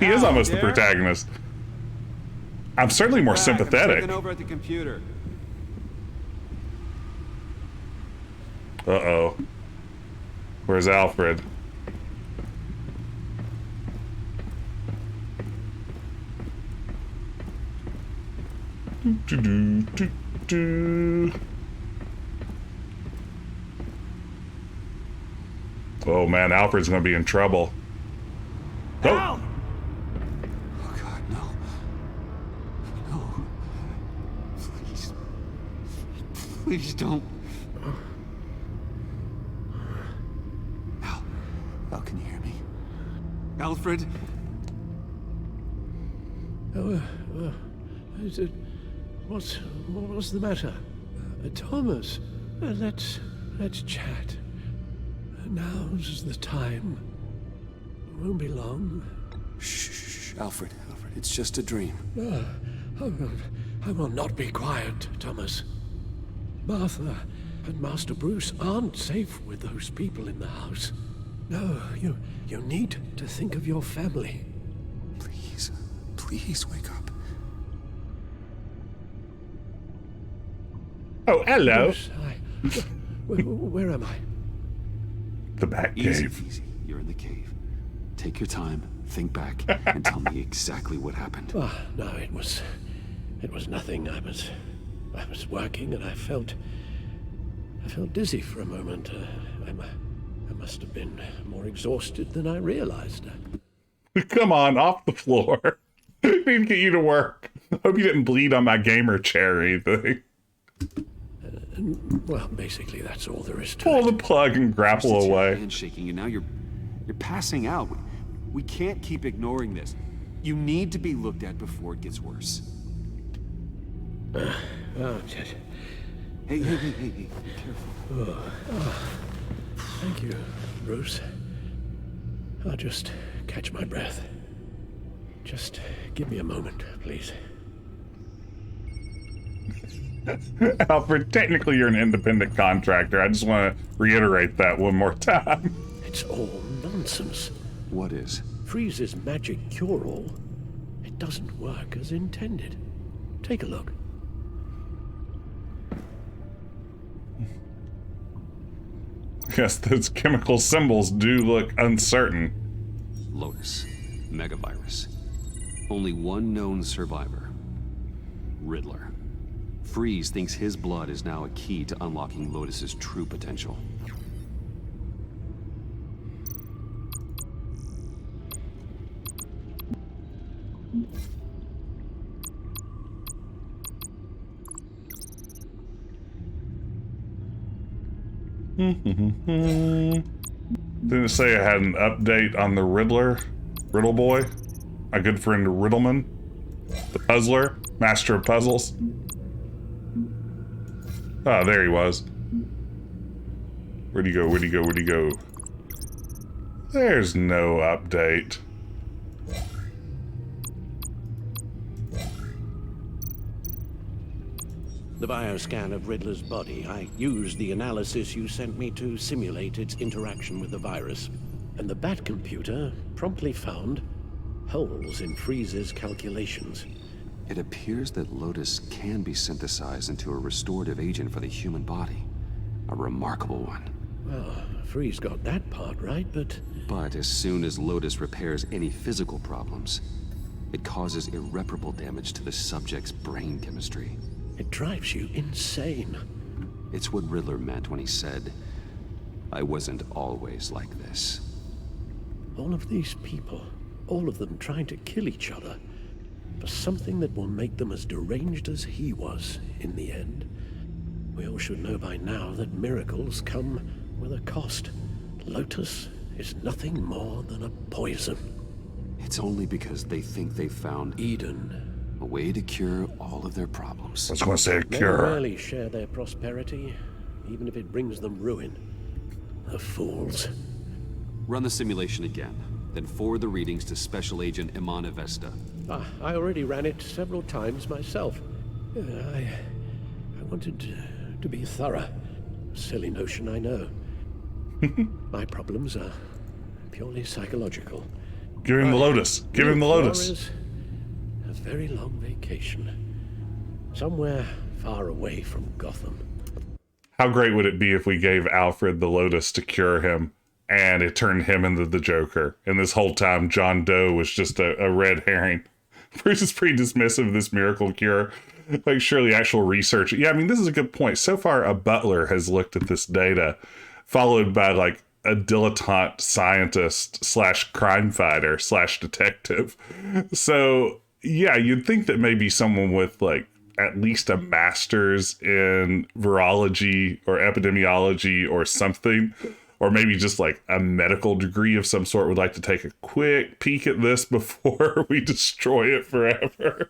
He is almost the protagonist. I'm certainly more sympathetic. I'm taking over at the computer. Uh-oh. Where's Alfred? Oh man, Alfred's gonna be in trouble. Oh! Oh God, no. No. Please. Please don't. Al, can you hear me? Alfred? What's the matter? Thomas, let's chat. Now's the time. It won't be long. Shh, Alfred, it's just a dream. I will not be quiet, Thomas. Martha and Master Bruce aren't safe with those people in the house. No, you need to think of your family. Please wake up. Oh, hello. Bruce, where am I? The Bat Cave. Easy. You're in the cave. Take your time, think back, and tell me exactly what happened. No, it was nothing. I was working and I felt dizzy for a moment. I must have been more exhausted than I realized. Come on, off the floor. I need to get you to work. Hope you didn't bleed on my gamer chair or anything. Well, basically, that's all there is to Pull the plug and grapple away. Hand shaking, and now you're passing out. We can't keep ignoring this. You need to be looked at before it gets worse. Jess. Hey, be careful. Thank you, Bruce. I'll just catch my breath. Just give me a moment, please. Alfred, technically you're an independent contractor. I just want to reiterate that one more time. It's all nonsense. What is? Freeze's magic cure-all. It doesn't work as intended. Take a look. Yes, those chemical symbols do look uncertain. Lotus. Megavirus. Only one known survivor. Riddler. Freeze thinks his blood is now a key to unlocking Lotus's true potential. Didn't it say I had an update on the Riddler? Riddle Boy? My good friend Riddleman? The Puzzler? Master of Puzzles? Ah, there he was. Where'd he go? Where'd he go? Where'd he go? There's no update. The bioscan of Riddler's body. I used the analysis you sent me to simulate its interaction with the virus. And the Bat computer promptly found holes in Freeze's calculations. It appears that Lotus can be synthesized into a restorative agent for the human body. A remarkable one. Well, Freeze got that part right, but... But as soon as Lotus repairs any physical problems, it causes irreparable damage to the subject's brain chemistry. It drives you insane. It's what Riddler meant when he said, "I wasn't always like this." All of these people, all of them trying to kill each other for something that will make them as deranged as he was in the end. We all should know by now that miracles come with a cost. Lotus is nothing more than a poison. It's only because they think they've found Eden. A way to cure all of their problems. I was going to say a cure. They rarely share their prosperity, even if it brings them ruin. The fools. Run the simulation again, then forward the readings to Special Agent Iman Avesta. I already ran it several times myself. I wanted to be thorough. Silly notion, I know. My problems are purely psychological. Give him the Lotus. Give him the Lotus. A very long vacation. Somewhere far away from Gotham. How great would it be if we gave Alfred the Lotus to cure him, and it turned him into the Joker, and this whole time John Doe was just a red herring? Bruce is pretty dismissive of this miracle cure. Like, surely actual research. Yeah, I mean, this is a good point. So far, a butler has looked at this data, followed by, like, a dilettante scientist / crime fighter / detective. So, yeah, you'd think that maybe someone with, like, at least a master's in virology or epidemiology or something, or maybe just like a medical degree of some sort, would like to take a quick peek at this before we destroy it forever.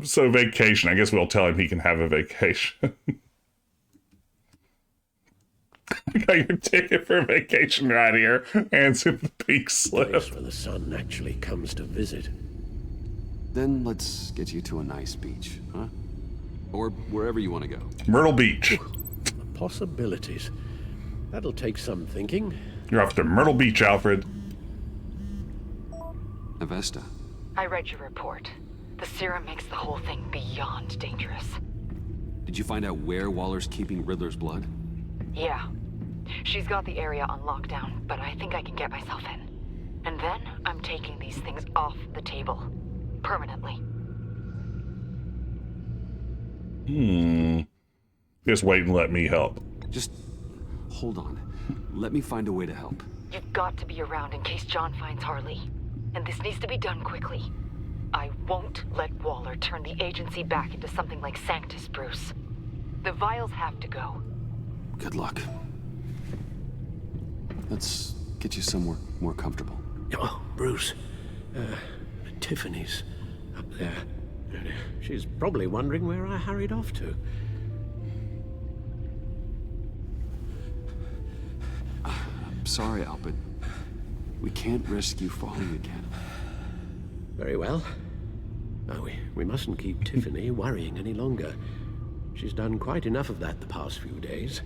So vacation. I guess we'll tell him he can have a vacation. Got your ticket for vacation right here. Hands in the pink slip. Place where the sun actually comes to visit. Then let's get you to a nice beach, huh? Or wherever you want to go. Myrtle Beach. Possibilities. That'll take some thinking. You're off to Myrtle Beach, Alfred. Avesta. I read your report. The serum makes the whole thing beyond dangerous. Did you find out where Waller's keeping Riddler's blood? Yeah. She's got the area on lockdown, but I think I can get myself in. And then I'm taking these things off the table. Permanently. Just wait and let me help. Just hold on. Let me find a way to help. You've got to be around in case John finds Harley. And this needs to be done quickly. I won't let Waller turn the agency back into something like Sanctus, Bruce. The vials have to go. Good luck. Let's get you somewhere more comfortable. Oh, Bruce. Tiffany's up there. She's probably wondering where I hurried off to. I'm sorry, Al, but we can't risk you falling again. Very well. We mustn't keep Tiffany worrying any longer. She's done quite enough of that the past few days.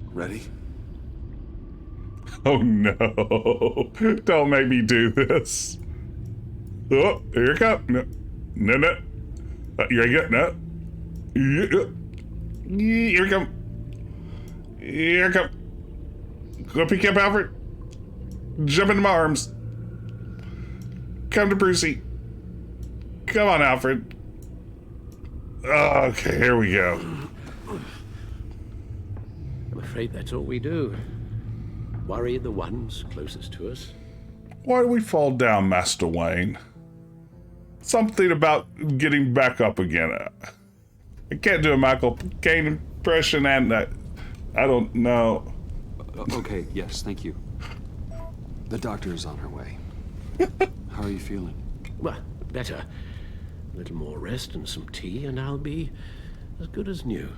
Ready? Oh no. Don't make me do this. Oh, here it comes. No. Here you go. No. Here we come. Here we come. Go pick up Alfred. Jump into my arms. Come to Brucey. Come on, Alfred. Okay, here we go. I'm afraid that's all we do. Worry the ones closest to us. Why do we fall down, Master Wayne? Something about getting back up again. I can't do a Michael Caine impression, and I don't know. Okay, yes, thank you. The doctor is on her way. How are you feeling? Well, better. A little more rest and some tea, and I'll be as good as new.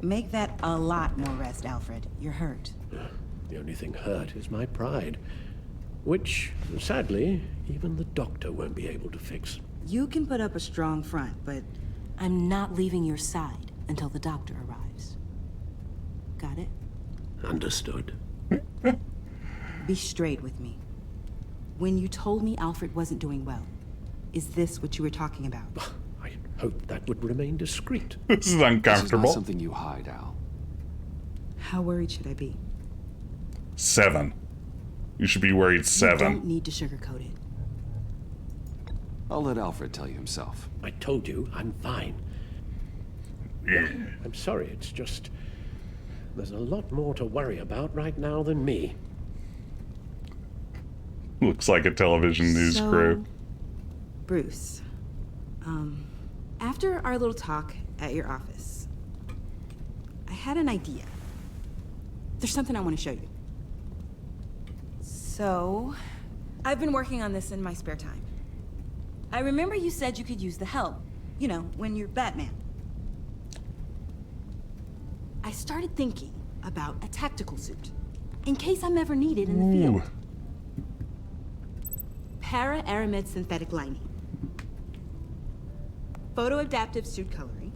Make that a lot more rest, Alfred. You're hurt. The only thing hurt is my pride, which, sadly, even the doctor won't be able to fix. You can put up a strong front, but I'm not leaving your side until the doctor arrives. Got it? Understood. Be straight with me. When you told me Alfred wasn't doing well, is this what you were talking about? I hoped that would remain discreet. This is uncomfortable. This is not something you hide, Al. How worried should I be? 7. You should be worried 7. You don't need to sugarcoat it. I'll let Alfred tell you himself. I told you I'm fine. Yeah. I'm sorry, it's just... there's a lot more to worry about right now than me. Looks like a television news crew. Bruce, after our little talk at your office, I had an idea. There's something I want to show you. So, I've been working on this in my spare time. I remember you said you could use the help. You know, when you're Batman. I started thinking about a tactical suit, in case I'm ever needed in the field. Para-aramid synthetic lining. Photo-adaptive suit coloring.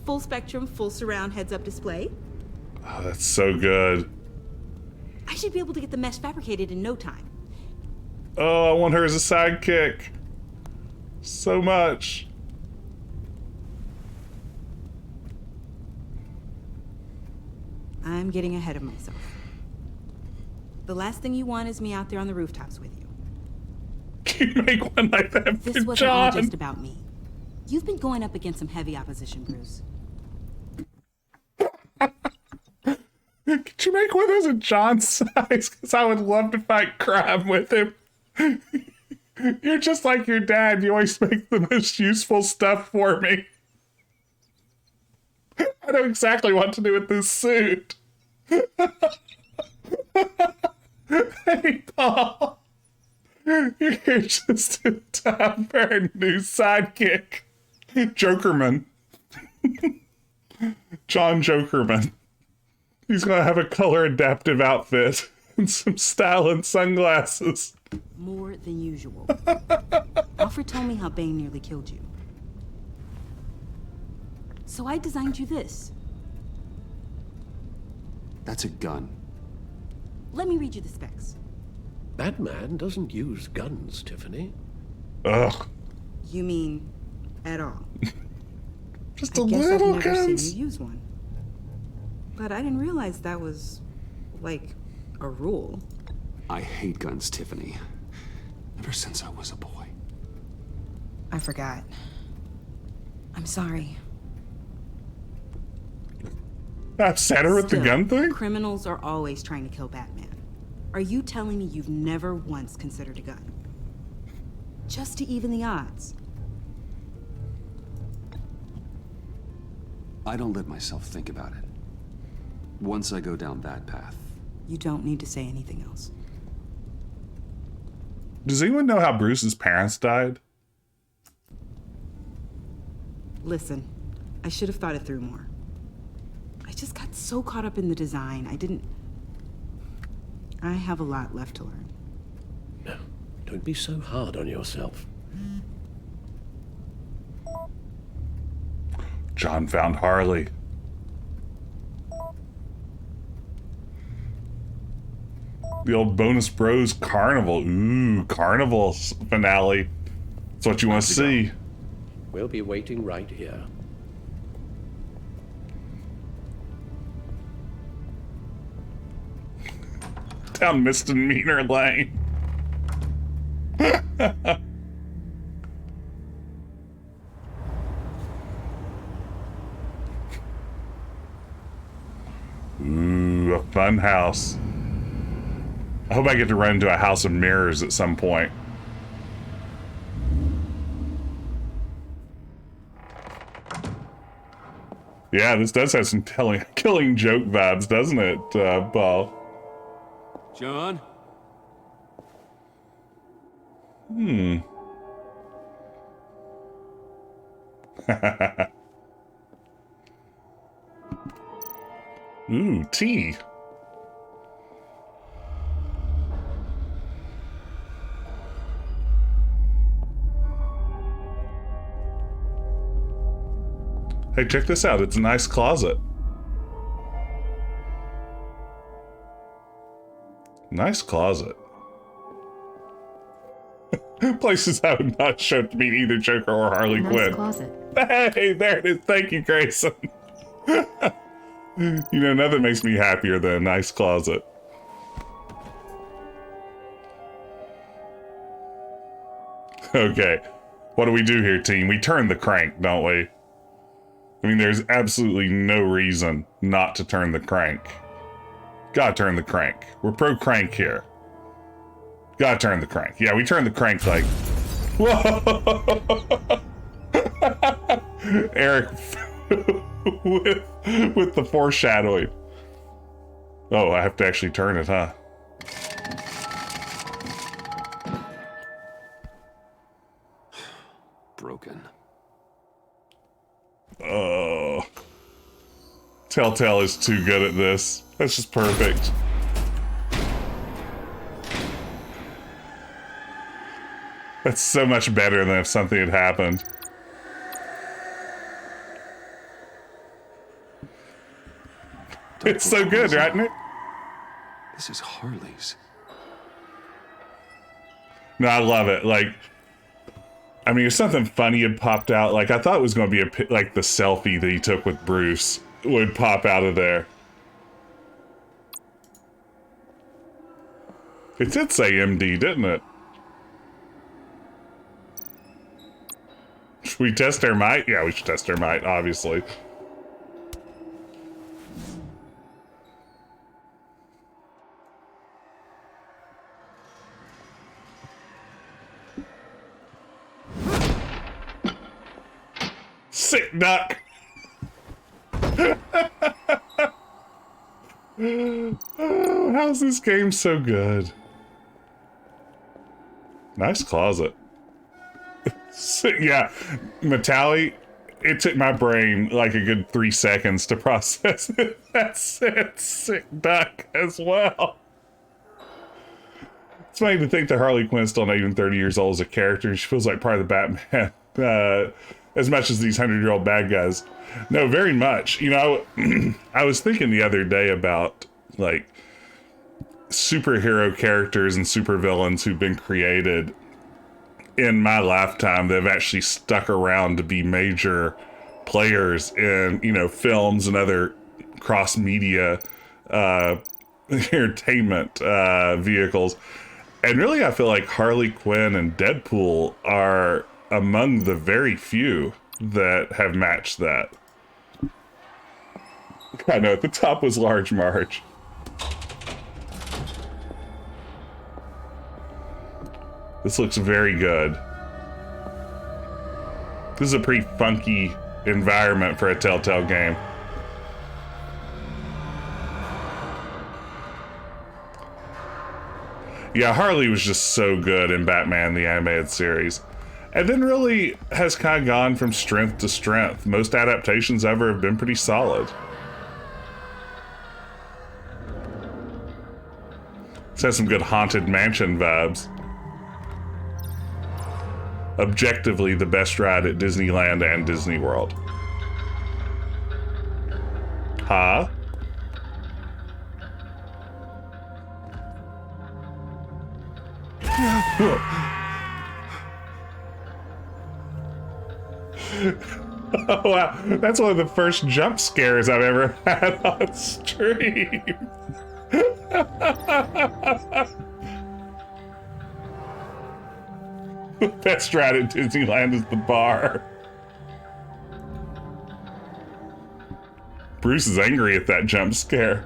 Full spectrum, full surround heads-up display. Oh, that's so good. I should be able to get the mesh fabricated in no time. Oh, I want her as a sidekick. So much. I'm getting ahead of myself. The last thing you want is me out there on the rooftops with you. Can you make one like that for This wasn't all John? just about me. You've been going up against some heavy opposition, Bruce. Could you make one that's a John size? Because I would love to fight crime with him. You're just like your dad. You always make the most useful stuff for me. I know exactly what to do with this suit. Hey, Paul. You're just in time for a new sidekick. Jokerman. John Jokerman. He's gonna have a color adaptive outfit and some style and sunglasses. More than usual. Alfred told me how Bane nearly killed you. So I designed you this. That's a gun. Let me read you the specs. Batman doesn't use guns, Tiffany. Ugh. You mean at all? Just I a guess little I've never guns. seen you use one. But I didn't realize that was, like, a rule. I hate guns, Tiffany. Ever since I was a boy. I forgot. I'm sorry. Upset her with the Still, gun thing? Criminals are always trying to kill Batman. Are you telling me you've never once considered a gun? Just to even the odds. I don't let myself think about it. Once I go down that path. You don't need to say anything else. Does anyone know how Bruce's parents died? Listen, I should have thought it through more. I just got so caught up in the design, I have a lot left to learn. No, don't be so hard on yourself. John found Harley. The old Bonus Bros Carnival. Ooh, Carnival finale. That's what you want to see. We'll be waiting right here. Down Misdemeanor Lane. Ooh, a fun house. I hope I get to run into a house of mirrors at some point. Yeah, this does have some killing joke vibes, doesn't it, Paul? John? Ooh, tea. Hey, check this out. It's a nice closet. Nice closet. Places I would not show to meet either Joker or Harley Quinn. Closet. Hey, there it is. Thank you, Grayson. You know, nothing makes me happier than a nice closet. Okay. What do we do here, team? We turn the crank, don't we? I mean, there's absolutely no reason not to turn the crank. Gotta turn the crank. We're pro crank here. Gotta turn the crank. Yeah, we turn the crank like... Whoa! Eric with the foreshadowing. Oh, I have to actually turn it, huh? Broken. Oh. Telltale is too good at this. That's just perfect. That's so much better than if something had happened. It's so good, right, Nick? This is Harley's. No, I love it. Like, I mean, if something funny had popped out, like I thought it was going to be like the selfie that he took with Bruce would pop out of there. It did say MD, didn't it? Should we test our might? Yeah, we should test our might, obviously. Sick duck. Oh, how's this game so good? Nice closet. Yeah, Metalli, it took my brain like a good 3 seconds to process it. That's it. Sick duck as well. It's funny to think that Harley Quinn's still not even 30 years old as a character, and she feels like part of the Batman as much as these 100-year-old bad guys. No, very much. You know, I was thinking the other day about like superhero characters and supervillains who've been created in my lifetime that have actually stuck around to be major players in, you know, films and other cross-media entertainment vehicles. And really, I feel like Harley Quinn and Deadpool are among the very few that have matched that. I know, at the top was Large Marge. This looks very good. This is a pretty funky environment for a Telltale game. Yeah, Harley was just so good in Batman the Animated Series. And then really has kind of gone from strength to strength. Most adaptations ever have been pretty solid. This has some good Haunted Mansion vibes. Objectively the best ride at Disneyland and Disney World. Huh? Oh wow, that's one of the first jump scares I've ever had on stream. Best ride at Disneyland is the bar. Bruce is angry at that jump scare.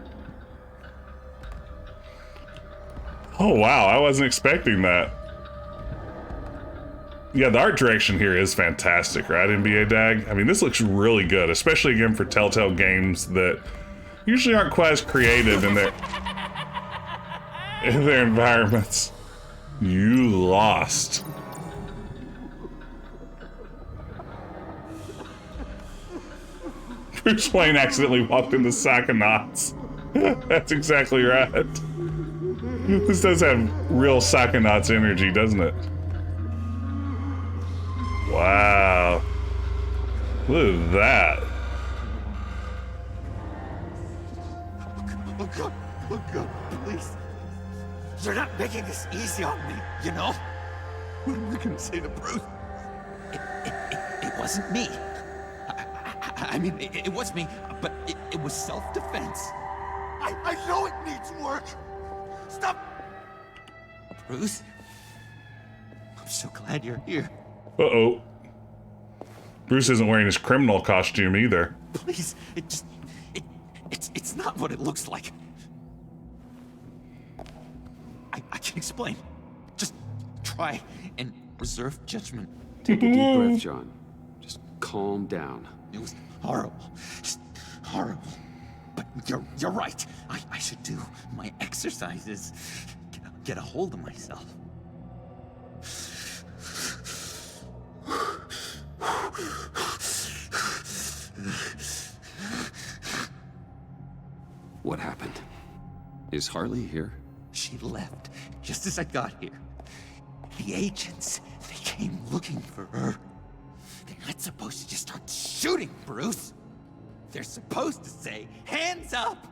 Oh wow, I wasn't expecting that. Yeah, the art direction here is fantastic, right, NBA Dag? I mean, this looks really good, especially again for Telltale games that usually aren't quite as creative in their environments. You lost. Bruce Wayne accidentally walked into Psychonauts. That's exactly right. This does have real Psychonauts energy, doesn't it? Wow. Look at that. Oh God, please. You're not making this easy on me, you know? What are we gonna say to Bruce? It wasn't me. I mean, it was me, but it was self-defense. I know it needs work. Stop. Bruce, I'm so glad you're here. Uh-oh. Bruce isn't wearing his criminal costume either. Please, it's not what it looks like. I can explain. Just try and reserve judgment. Take a deep breath, John. Just calm down. It was horrible. Just horrible. But you're right. I should do my exercises. Get a hold of myself. What happened? Is Harley here? She left just as I got here. The agents, they came looking for her. They're not supposed to just start shooting, Bruce. They're supposed to say, hands up!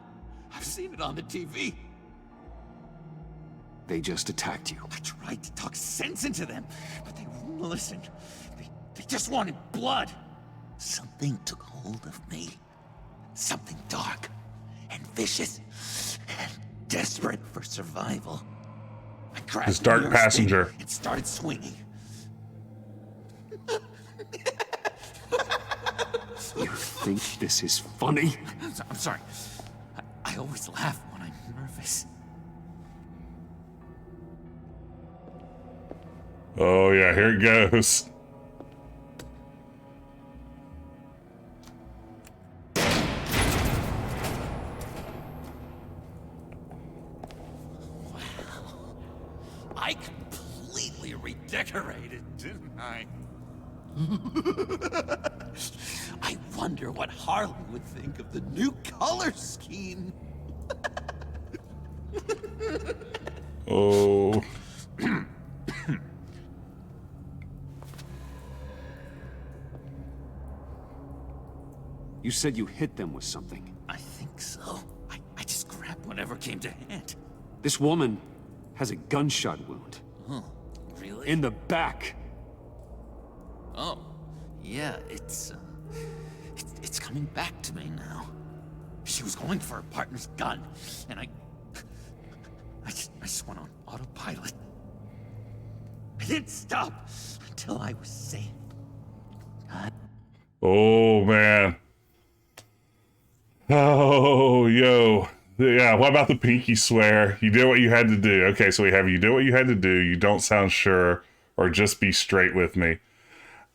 I've seen it on the TV. They just attacked you. I tried to talk sense into them, but they wouldn't listen. They just wanted blood. Something took hold of me. Something dark and vicious and desperate for survival. I grabbed This dark passenger and started swinging. You think this is funny? I'm sorry. I always laugh when I'm nervous. Oh yeah, here it goes. I completely redecorated, didn't I? I wonder what Harley would think of the new color scheme. Oh. You said you hit them with something. I think so. I just grabbed whatever came to hand. This woman has a gunshot wound. Oh, really? In the back. Oh, yeah, it's coming back to me now. She was going for her partner's gun, and I just went on autopilot. I didn't stop until I was safe. Oh man. Oh, yo. Yeah, what about the pinky swear? You did what you had to do. Okay, so we have you did what you had to do. You don't sound sure, or just be straight with me.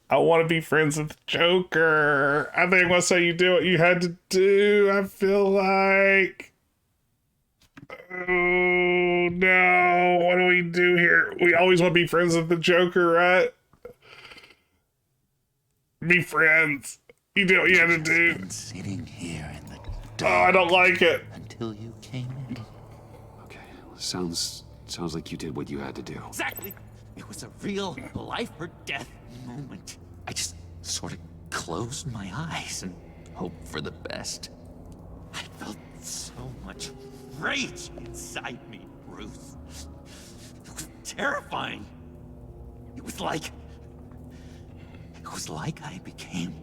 I want to be friends with the Joker. I think I'm going to say you did what you had to do. I feel like... Oh, no. What do we do here? We always want to be friends with the Joker, right? Be friends. You did what you had to do. Been sitting here in the Oh, I don't like it. until you came in. Okay, sounds like you did what you had to do. Exactly. It was a real life or death moment. I just sort of closed my eyes and hoped for the best. I felt so much rage inside me, Bruce. It was terrifying. It was like I became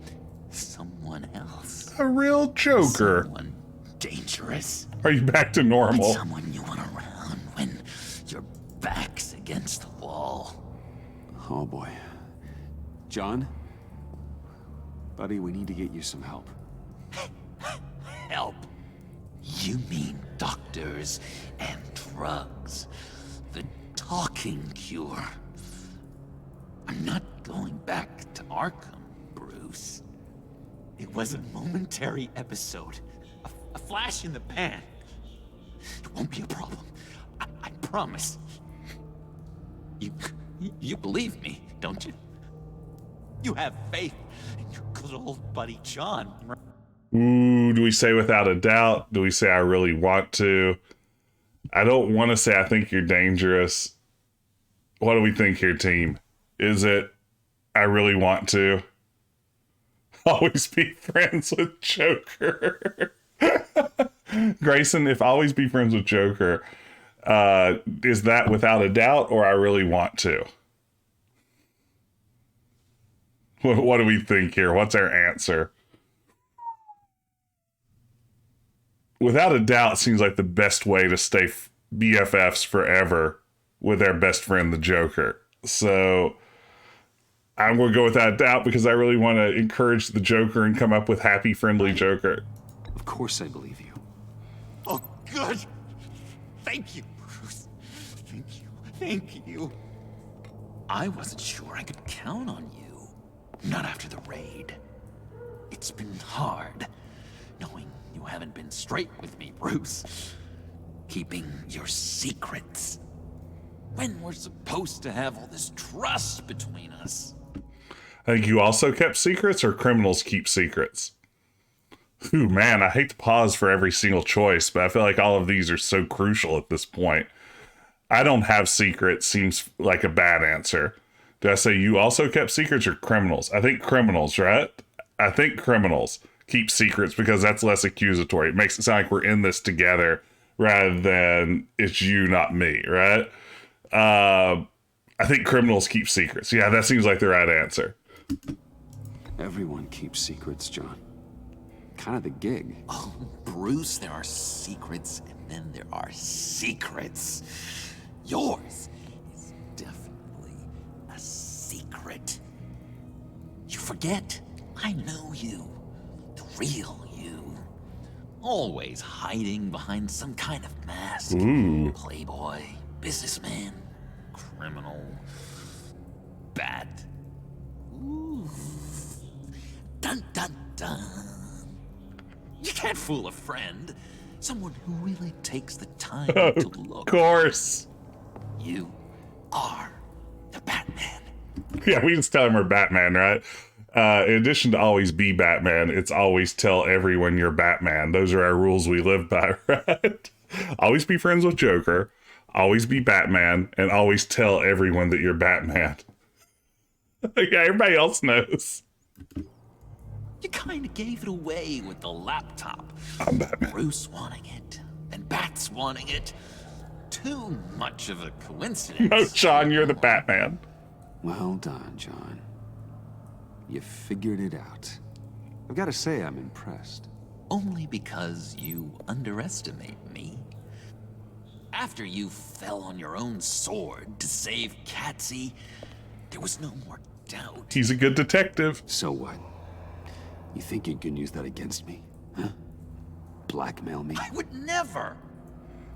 someone else. A real Joker. Someone dangerous. Are you back to normal? Someone you want around when your back's against the wall. Oh boy. John? Buddy, we need to get you some help. Help? You mean doctors and drugs? The talking cure? I'm not going back to Arkham, Bruce. It was a momentary episode. A flash in the pan. It won't be a problem. I promise. You believe me, don't you? You have faith in your good old buddy John. Ooh, do we say without a doubt? Do we say I really want to? I don't want to say I think you're dangerous. What do we think here, team? Is it I really want to? Always be friends with Joker. Grayson, if always be friends with Joker, is that without a doubt or I really want to? What do we think here? What's our answer? Without a doubt seems like the best way to stay BFFs forever with their best friend, the Joker. So I'm going to go without a doubt because I really want to encourage the Joker and come up with happy, friendly Joker. Of course I believe you. Oh, good. Thank you, Bruce. Thank you. Thank you. I wasn't sure I could count on you. Not after the raid. It's been hard, knowing you haven't been straight with me, Bruce. Keeping your secrets. When we're supposed to have all this trust between us. I think you also kept secrets, or criminals keep secrets? Ooh, man, I hate to pause for every single choice, but I feel like all of these are so crucial at this point. I don't have secrets seems like a bad answer. Did I say you also kept secrets or criminals? I think criminals, right? I think criminals keep secrets because that's less accusatory. It makes it sound like we're in this together rather than it's you, not me, right? I think criminals keep secrets. Yeah, that seems like the right answer. Everyone keeps secrets, John. Kind of the gig. Oh, Bruce, there are secrets, and then there are secrets. Yours is definitely a secret. You forget, I know you. The real you. Always hiding behind some kind of mask. Ooh. Playboy, businessman, criminal, bat. Ooh. Dun dun dun. You can't fool a friend. Someone who really takes the time to look. Of course. You are the Batman. Yeah, we just tell him we're Batman, right? In addition to always be Batman, it's always tell everyone you're Batman. Those are our rules we live by, right? Always be friends with Joker, always be Batman, and always tell everyone that you're Batman. Yeah, everybody else knows. You kind of gave it away with the laptop. I'm Batman. Bruce wanting it, and Bats wanting it. Too much of a coincidence. No, John, you're the Batman. Well done, John. You figured it out. I've got to say, I'm impressed. Only because you underestimate me. After you fell on your own sword to save Catsy, there was no more doubt. He's a good detective. So what? You think you can use that against me? Huh? Blackmail me? I would never!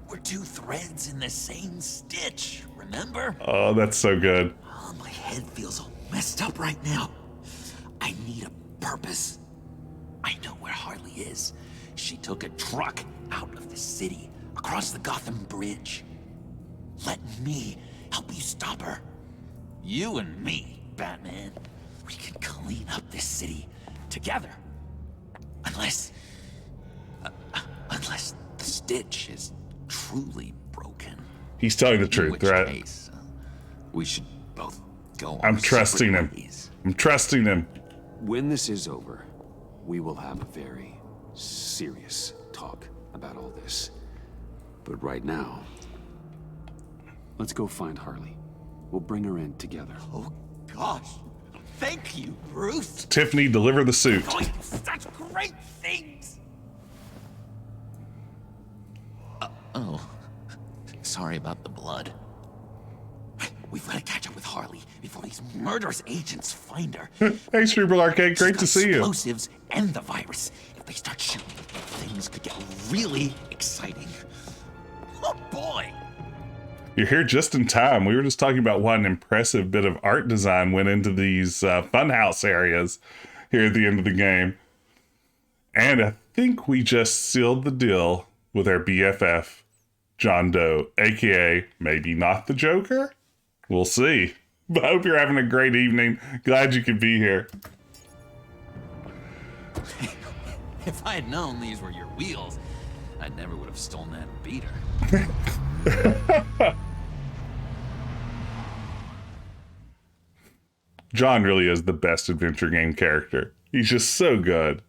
We're two threads in the same stitch, remember? Oh, that's so good. Oh, my head feels all messed up right now. I need a purpose. I know where Harley is. She took a truck out of the city, across the Gotham Bridge. Let me help you stop her. You and me, Batman. We can clean up this city together. Unless the stitch is truly broken. He's telling the truth, right? Case, we should both go on. I'm trusting him. I'm trusting him. When this is over, we will have a very serious talk about all this. But right now, let's go find Harley. We'll bring her in together. Oh, gosh. Thank you, Bruce. Tiffany, deliver the suit. You're going to do such great things. Oh. Sorry about the blood. We've got to catch up with Harley before these murderous agents find her. Hey, Cerebral Arcade, great to see you. Explosives and the virus. If they start shooting, things could get really exciting. Oh, boy. You're here just in time. We were just talking about what an impressive bit of art design went into these funhouse areas here at the end of the game. And I think we just sealed the deal with our BFF, John Doe, aka maybe not the Joker? We'll see. But I hope you're having a great evening. Glad you could be here. If I had known these were your wheels, I never would have stolen that beater. John really is the best adventure game character. He's just so good.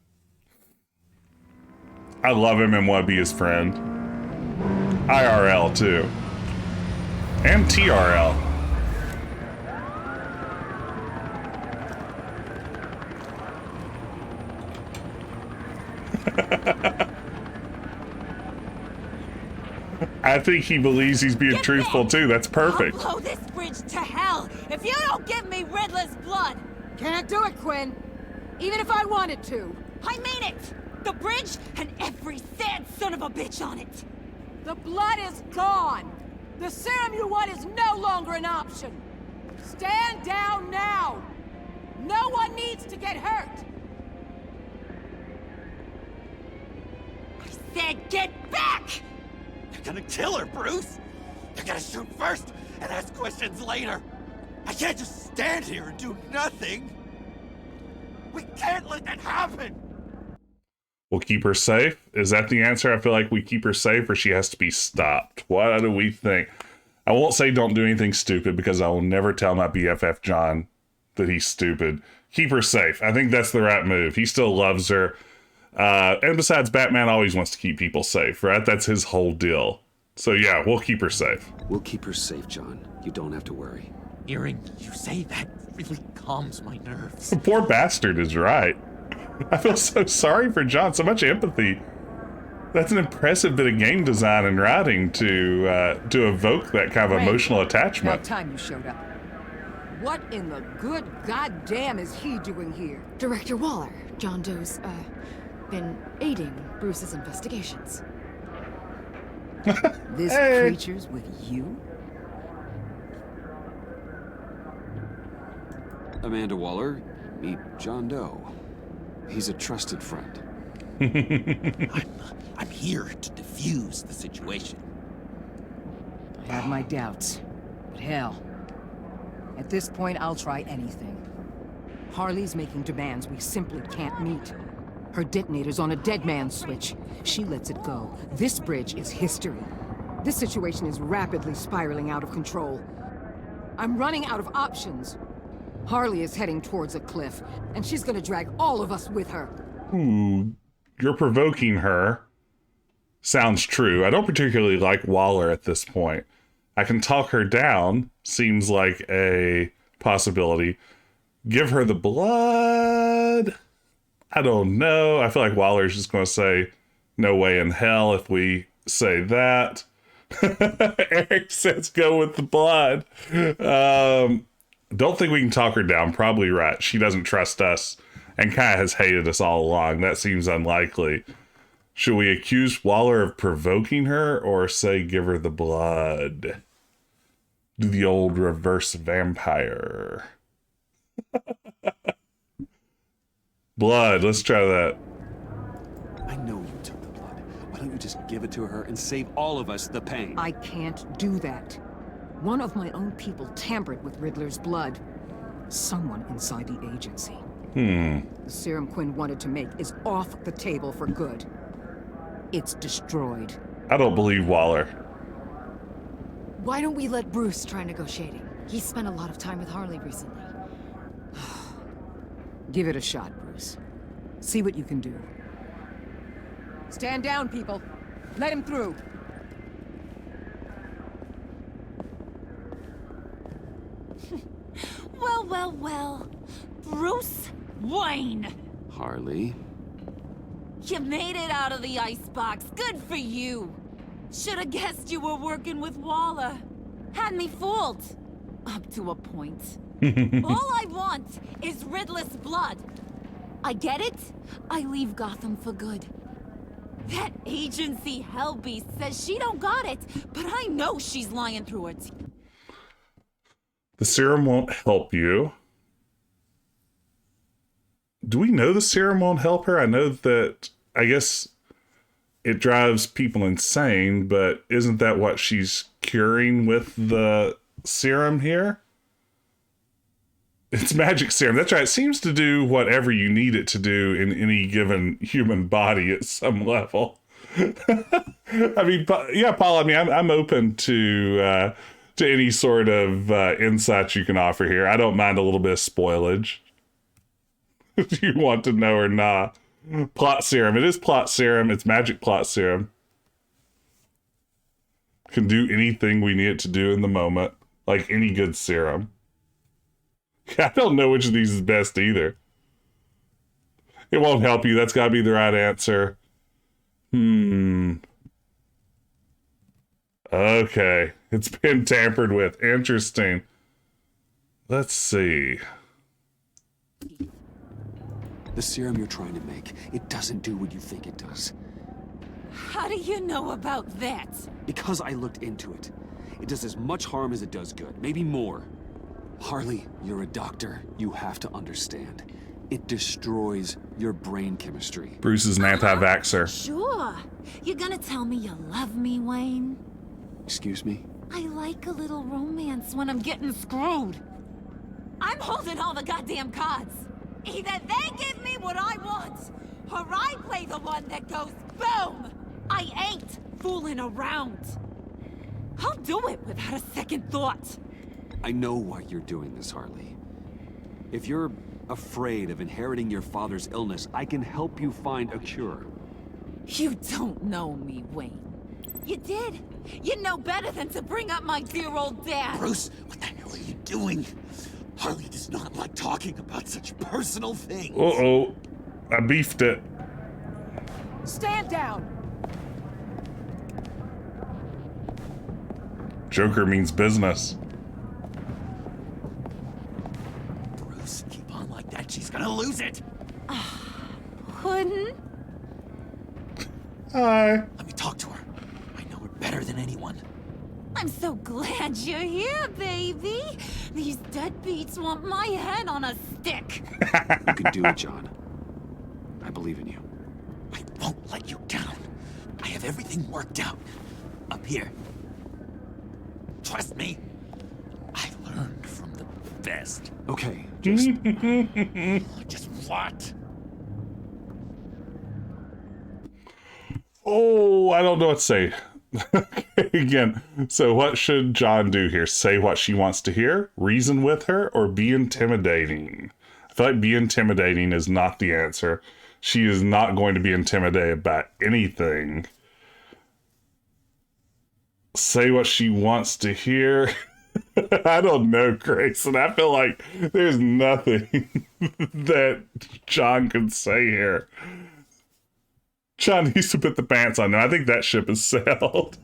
I love him and want to be his friend. IRL too. And TRL. I think he believes he's being truthful too. That's perfect. I'll blow this bridge to hell if you don't give me Riddler's blood. Can't do it, Quinn. Even if I wanted to. I mean it! The bridge and every sad son of a bitch on it! The blood is gone! The serum you want is no longer an option! Stand down now! No one needs to get hurt! I said get back! You're gonna kill her, Bruce! You're gonna shoot first and ask questions later! I can't just stand here and do nothing! We can't let that happen! We'll keep her safe? Is that the answer? I feel like we keep her safe or she has to be stopped. What do we think? I won't say don't do anything stupid because I will never tell my BFF John that he's stupid. Keep her safe. I think that's the right move. He still loves her. And besides, Batman always wants to keep people safe, right? That's his whole deal. So yeah, we'll keep her safe. We'll keep her safe, John. You don't have to worry. Hearing you say that really calms my nerves. The poor bastard is right. I feel so sorry for John. So much empathy. That's an impressive bit of game design and writing to evoke that kind of emotional attachment. About time you showed up. What in the good goddamn is he doing here? Director Waller, John Doe's, been aiding Bruce's investigations. This creature's with you? Amanda Waller, meet John Doe. He's a trusted friend. I'm here to defuse the situation. I have my doubts, but hell, at this point I'll try anything. Harley's making demands we simply can't meet. Her detonator's on a dead man's switch. She lets it go. This bridge is history. This situation is rapidly spiraling out of control. I'm running out of options. Harley is heading towards a cliff, and she's gonna drag all of us with her. Ooh, you're provoking her. Sounds true. I don't particularly like Waller at this point. I can talk her down. Seems like a possibility. Give her the blood? I don't know. I feel like Waller's just going to say, no way in hell if we say that. Eric says go with the blood. Don't think we can talk her down. Probably right. She doesn't trust us and kind of has hated us all along. That seems unlikely. Should we accuse Waller of provoking her or say give her the blood? Do the old reverse vampire. Blood. Let's try that. I know you took the blood. Why don't you just give it to her and save all of us the pain? I can't do that. One of my own people tampered with Riddler's blood. Someone inside the agency. The serum Quinn wanted to make is off the table for good. It's destroyed. I don't believe Waller. Why don't we let Bruce try negotiating? He's spent a lot of time with Harley recently. Give it a shot, Bruce. See what you can do. Stand down, people. Let him through. Well, well, well. Bruce Wayne! Harley. You made it out of the icebox. Good for you. Should have guessed you were working with Waller. Had me fooled. Up to a point. All I want is Riddler's blood. I get it. I leave Gotham for good. That agency hellbeast says she don't got it, but I know she's lying through her teeth. The serum won't help you. Do we know the serum won't help her? I know that, I guess it drives people insane, but isn't that what she's curing with the serum here? It's magic serum. That's right. It seems to do whatever you need it to do in any given human body at some level. I mean, yeah, Paul, I mean, I'm open to any sort of insights you can offer here. I don't mind a little bit of spoilage. If you want to know or not. Plot serum. It is plot serum. It's magic plot serum. Can do anything we need it to do in the moment. Like any good serum. I don't know which of these is best either. It won't help you. That's got to be the right answer. Okay. It's been tampered with. Interesting. Let's see. The serum you're trying to make, it doesn't do what you think it does. How do you know about that? Because I looked into it. It does as much harm as it does good, maybe more. Harley, you're a doctor. You have to understand. It destroys your brain chemistry. Bruce is an anti-vaxxer. Sure. You're gonna tell me you love me, Wayne? Excuse me? I like a little romance when I'm getting screwed. I'm holding all the goddamn cards. Either they give me what I want, or I play the one that goes boom! I ain't fooling around. I'll do it without a second thought. I know why you're doing this, Harley. If you're afraid of inheriting your father's illness, I can help you find a cure. You don't know me, Wayne. You did. You know better than to bring up my dear old dad. Bruce, what the hell are you doing? Harley does not like talking about such personal things. Uh-oh. I beefed it. Stand down. Joker means business. Bruce, keep on like that. She's gonna lose it. Puddin'? Hi. Let me talk to her. I know her better than anyone. I'm so glad you're here, baby. These deadbeats want my head on a stick. You can do it, John. I believe in you. I won't let you down. I have everything worked out. Up here. Trust me. I learned from the best. Okay, just... Just what? Oh, I don't know what to say. Again, so what should John do here? Say what she wants to hear? Reason with her? Or be intimidating? I feel like be intimidating is not the answer. She is not going to be intimidated about anything. Say what she wants to hear. I don't know, Grayson. I feel like there's nothing that John can say here. John needs to put the pants on. I think that ship is sailed.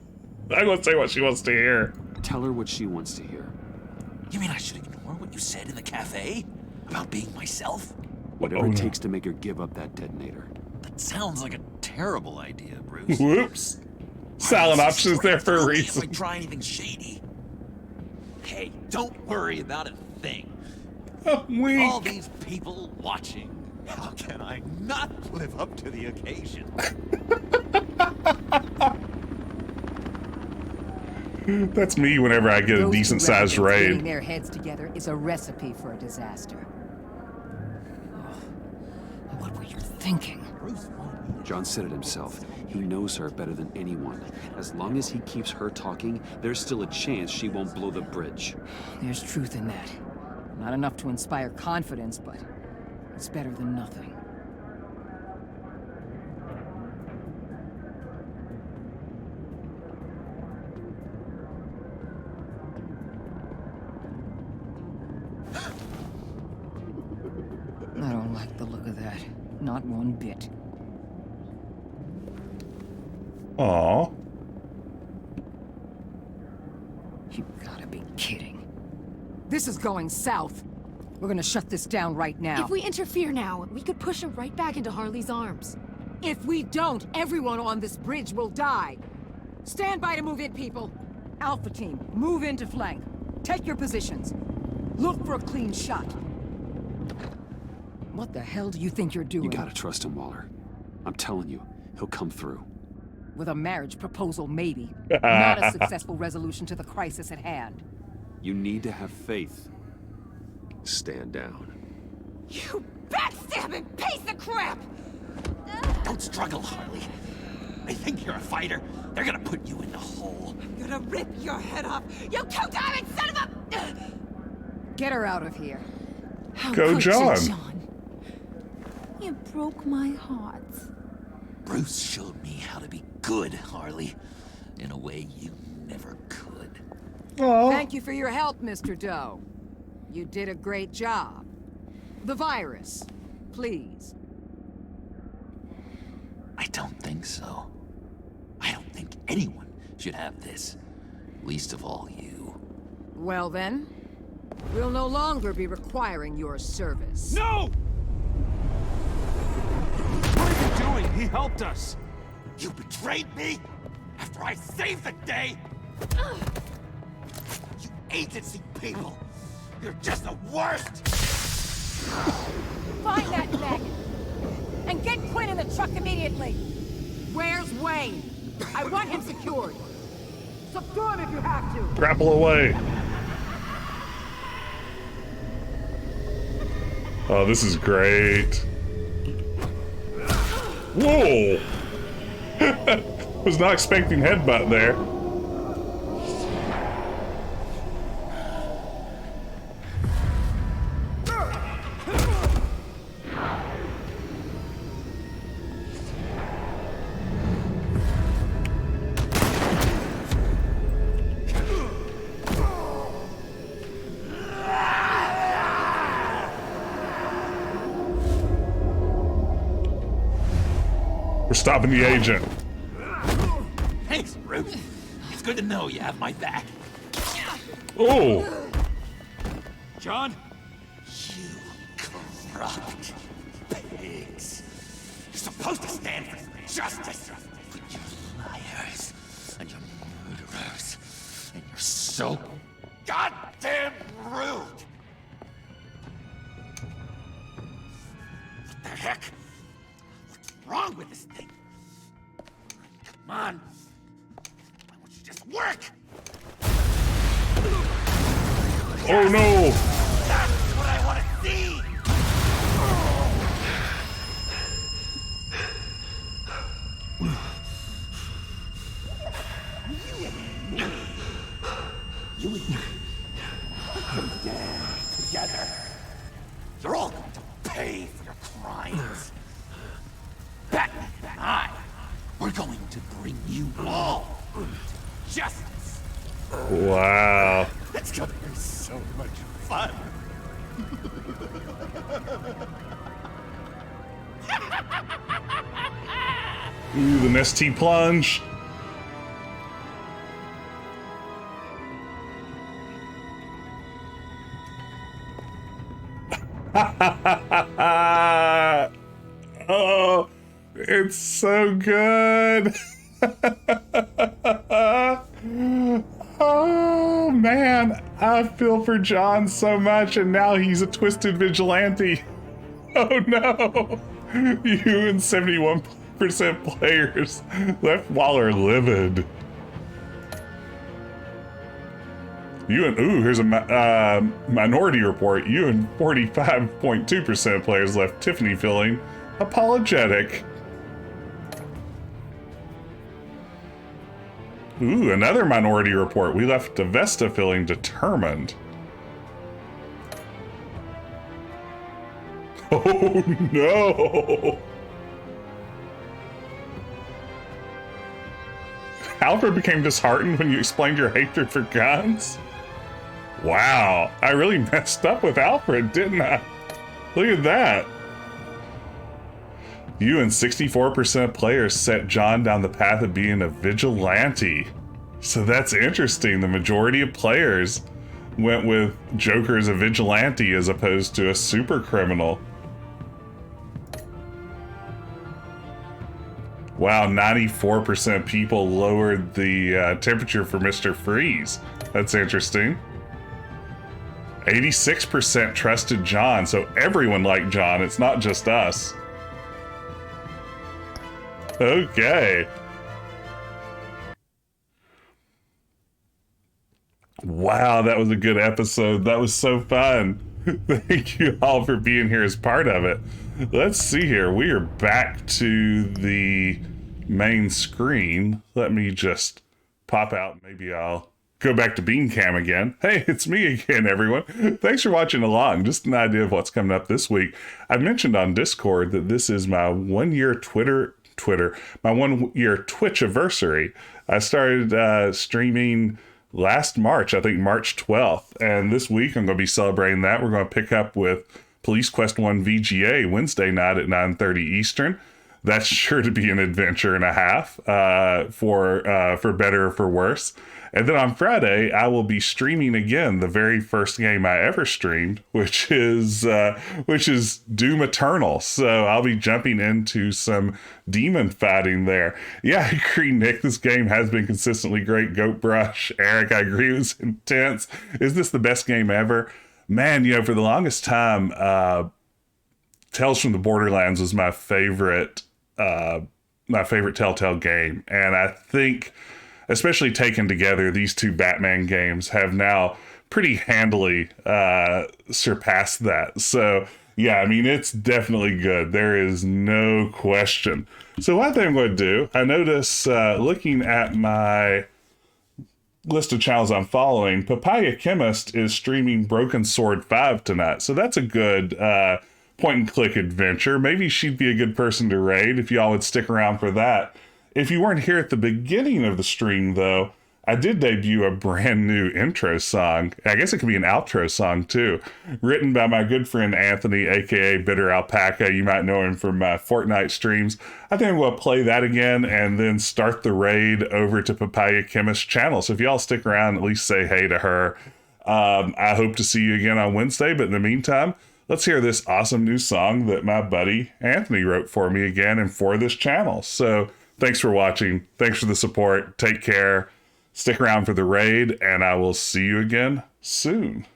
I'm going to say what she wants to hear. Tell her what she wants to hear. You mean I should ignore what you said in the cafe? About being myself? Whatever it takes to make her give up that detonator. That sounds like a terrible idea, Bruce. Whoops. Silent options there for a reason. If I try anything shady. Hey, don't worry about a thing. All these people watching. How can I not live up to the occasion? That's me whenever I get a decent sized raid. Putting their heads together is a recipe for a disaster. What were you thinking? John said it himself. He knows her better than anyone. As long as he keeps her talking, there's still a chance she won't blow the bridge. There's truth in that. Not enough to inspire confidence, but it's better than nothing. I don't like the look of that. Not one bit. Aww. You gotta be kidding. This is going south. We're gonna shut this down right now. If we interfere now, we could push her right back into Harley's arms. If we don't, everyone on this bridge will die. Stand by to move in, people. Alpha team, move into flank. Take your positions. Look for a clean shot. What the hell do you think you're doing? You gotta trust him, Waller. I'm telling you, he'll come through. With a marriage proposal, maybe. Not a successful resolution to the crisis at hand. You need to have faith. Stand down. You backstabbing piece of crap! Don't struggle, Harley. They think you're a fighter. They're gonna put you in the hole. I'm gonna rip your head off, you two-diamond son of a... Get her out of here. How Go, could John. You, John? You broke my heart. Bruce showed me how to be good, Harley. In a way you never could. Aww. Thank you for your help, Mr. Doe. You did a great job. The virus, please. I don't think so. I don't think anyone should have this. Least of all you. Well then, we'll no longer be requiring your service. No! helped us! You betrayed me after I saved the day! You agency people! You're just the worst! Find that bag! And get Quinn in the truck immediately! Where's Wayne? I want him secured! Subdue him if you have to! Grapple away! Oh, this is great. Whoa! Was not expecting headbutt there. We're stopping the agent. Thanks, Bruce. It's good to know you have my back. Oh! John? You corrupt pigs. You're supposed to stand for justice. But you're liars. And you're murderers. And you're so goddamn rude. What the heck? What's wrong with this thing? Come on. Why won't you just work? Oh no! That's what I want to see! You and me. Together. You're all going to pay for your crimes. Batman and I, we're going to bring you all justice. Wow. It's gonna be so much fun. Ooh, the Nestea plunge. Oh, it's so good. Oh man, I feel for John so much, and now he's a twisted vigilante. Oh no, you and 71% players left Waller livid. You and here's a minority report. You and 45.2% players left Tiffany feeling apologetic. Ooh, another minority report. We left Vesta feeling determined. Oh no! Alfred became disheartened when you explained your hatred for guns? Wow, I really messed up with Alfred, didn't I? Look at that. You and 64% of players set John down the path of being a vigilante. So that's interesting. The majority of players went with Joker as a vigilante as opposed to a super criminal. Wow, 94% people lowered the temperature for Mr. Freeze. That's interesting. 86% trusted John, so everyone liked John. It's not just us. Okay. Wow, that was a good episode. That was so fun. Thank you all for being here as part of it. Let's see here. We are back to the main screen. Let me just pop out. Maybe I'll go back to Bean Cam again. Hey, it's me again, everyone. Thanks for watching along. Just an idea of what's coming up this week. I mentioned on Discord that this is my 1 year my 1 year Twitch anniversary. I started streaming last March, I think March 12th. And this week I'm going to be celebrating that. We're going to pick up with Police Quest 1 VGA Wednesday night at 9:30 Eastern. that's sure to be an adventure and a half, for better or for worse. And then on Friday, I will be streaming again the very first game I ever streamed, which is Doom Eternal. So I'll be jumping into some demon fighting there. Yeah, I agree, Nick. This game has been consistently great. Goat Brush, Eric, I agree, it was intense. Is this the best game ever? Man, for the longest time, Tales from the Borderlands was my favorite Telltale game, and I think, especially taken together, these two Batman games have now pretty handily surpassed that. So yeah, I mean, it's definitely good. There is no question. So one thing I'm going to do, I notice looking at my list of channels I'm following, Papaya Chemist is streaming Broken Sword 5 tonight. So that's a good point and click adventure. Maybe she'd be a good person to raid if y'all would stick around for that. If you weren't here at the beginning of the stream, though, I did debut a brand new intro song. I guess it could be an outro song, too. Written by my good friend Anthony, a.k.a. Bitter Alpaca. You might know him from my Fortnite streams. I think I'm going to play that again and then start the raid over to Papaya Chemist's channel. So if y'all stick around, at least say hey to her. I hope to see you again on Wednesday. But in the meantime, let's hear this awesome new song that my buddy Anthony wrote for me again and for this channel. So thanks for watching. Thanks for the support. Take care. Stick around for the raid, and I will see you again soon.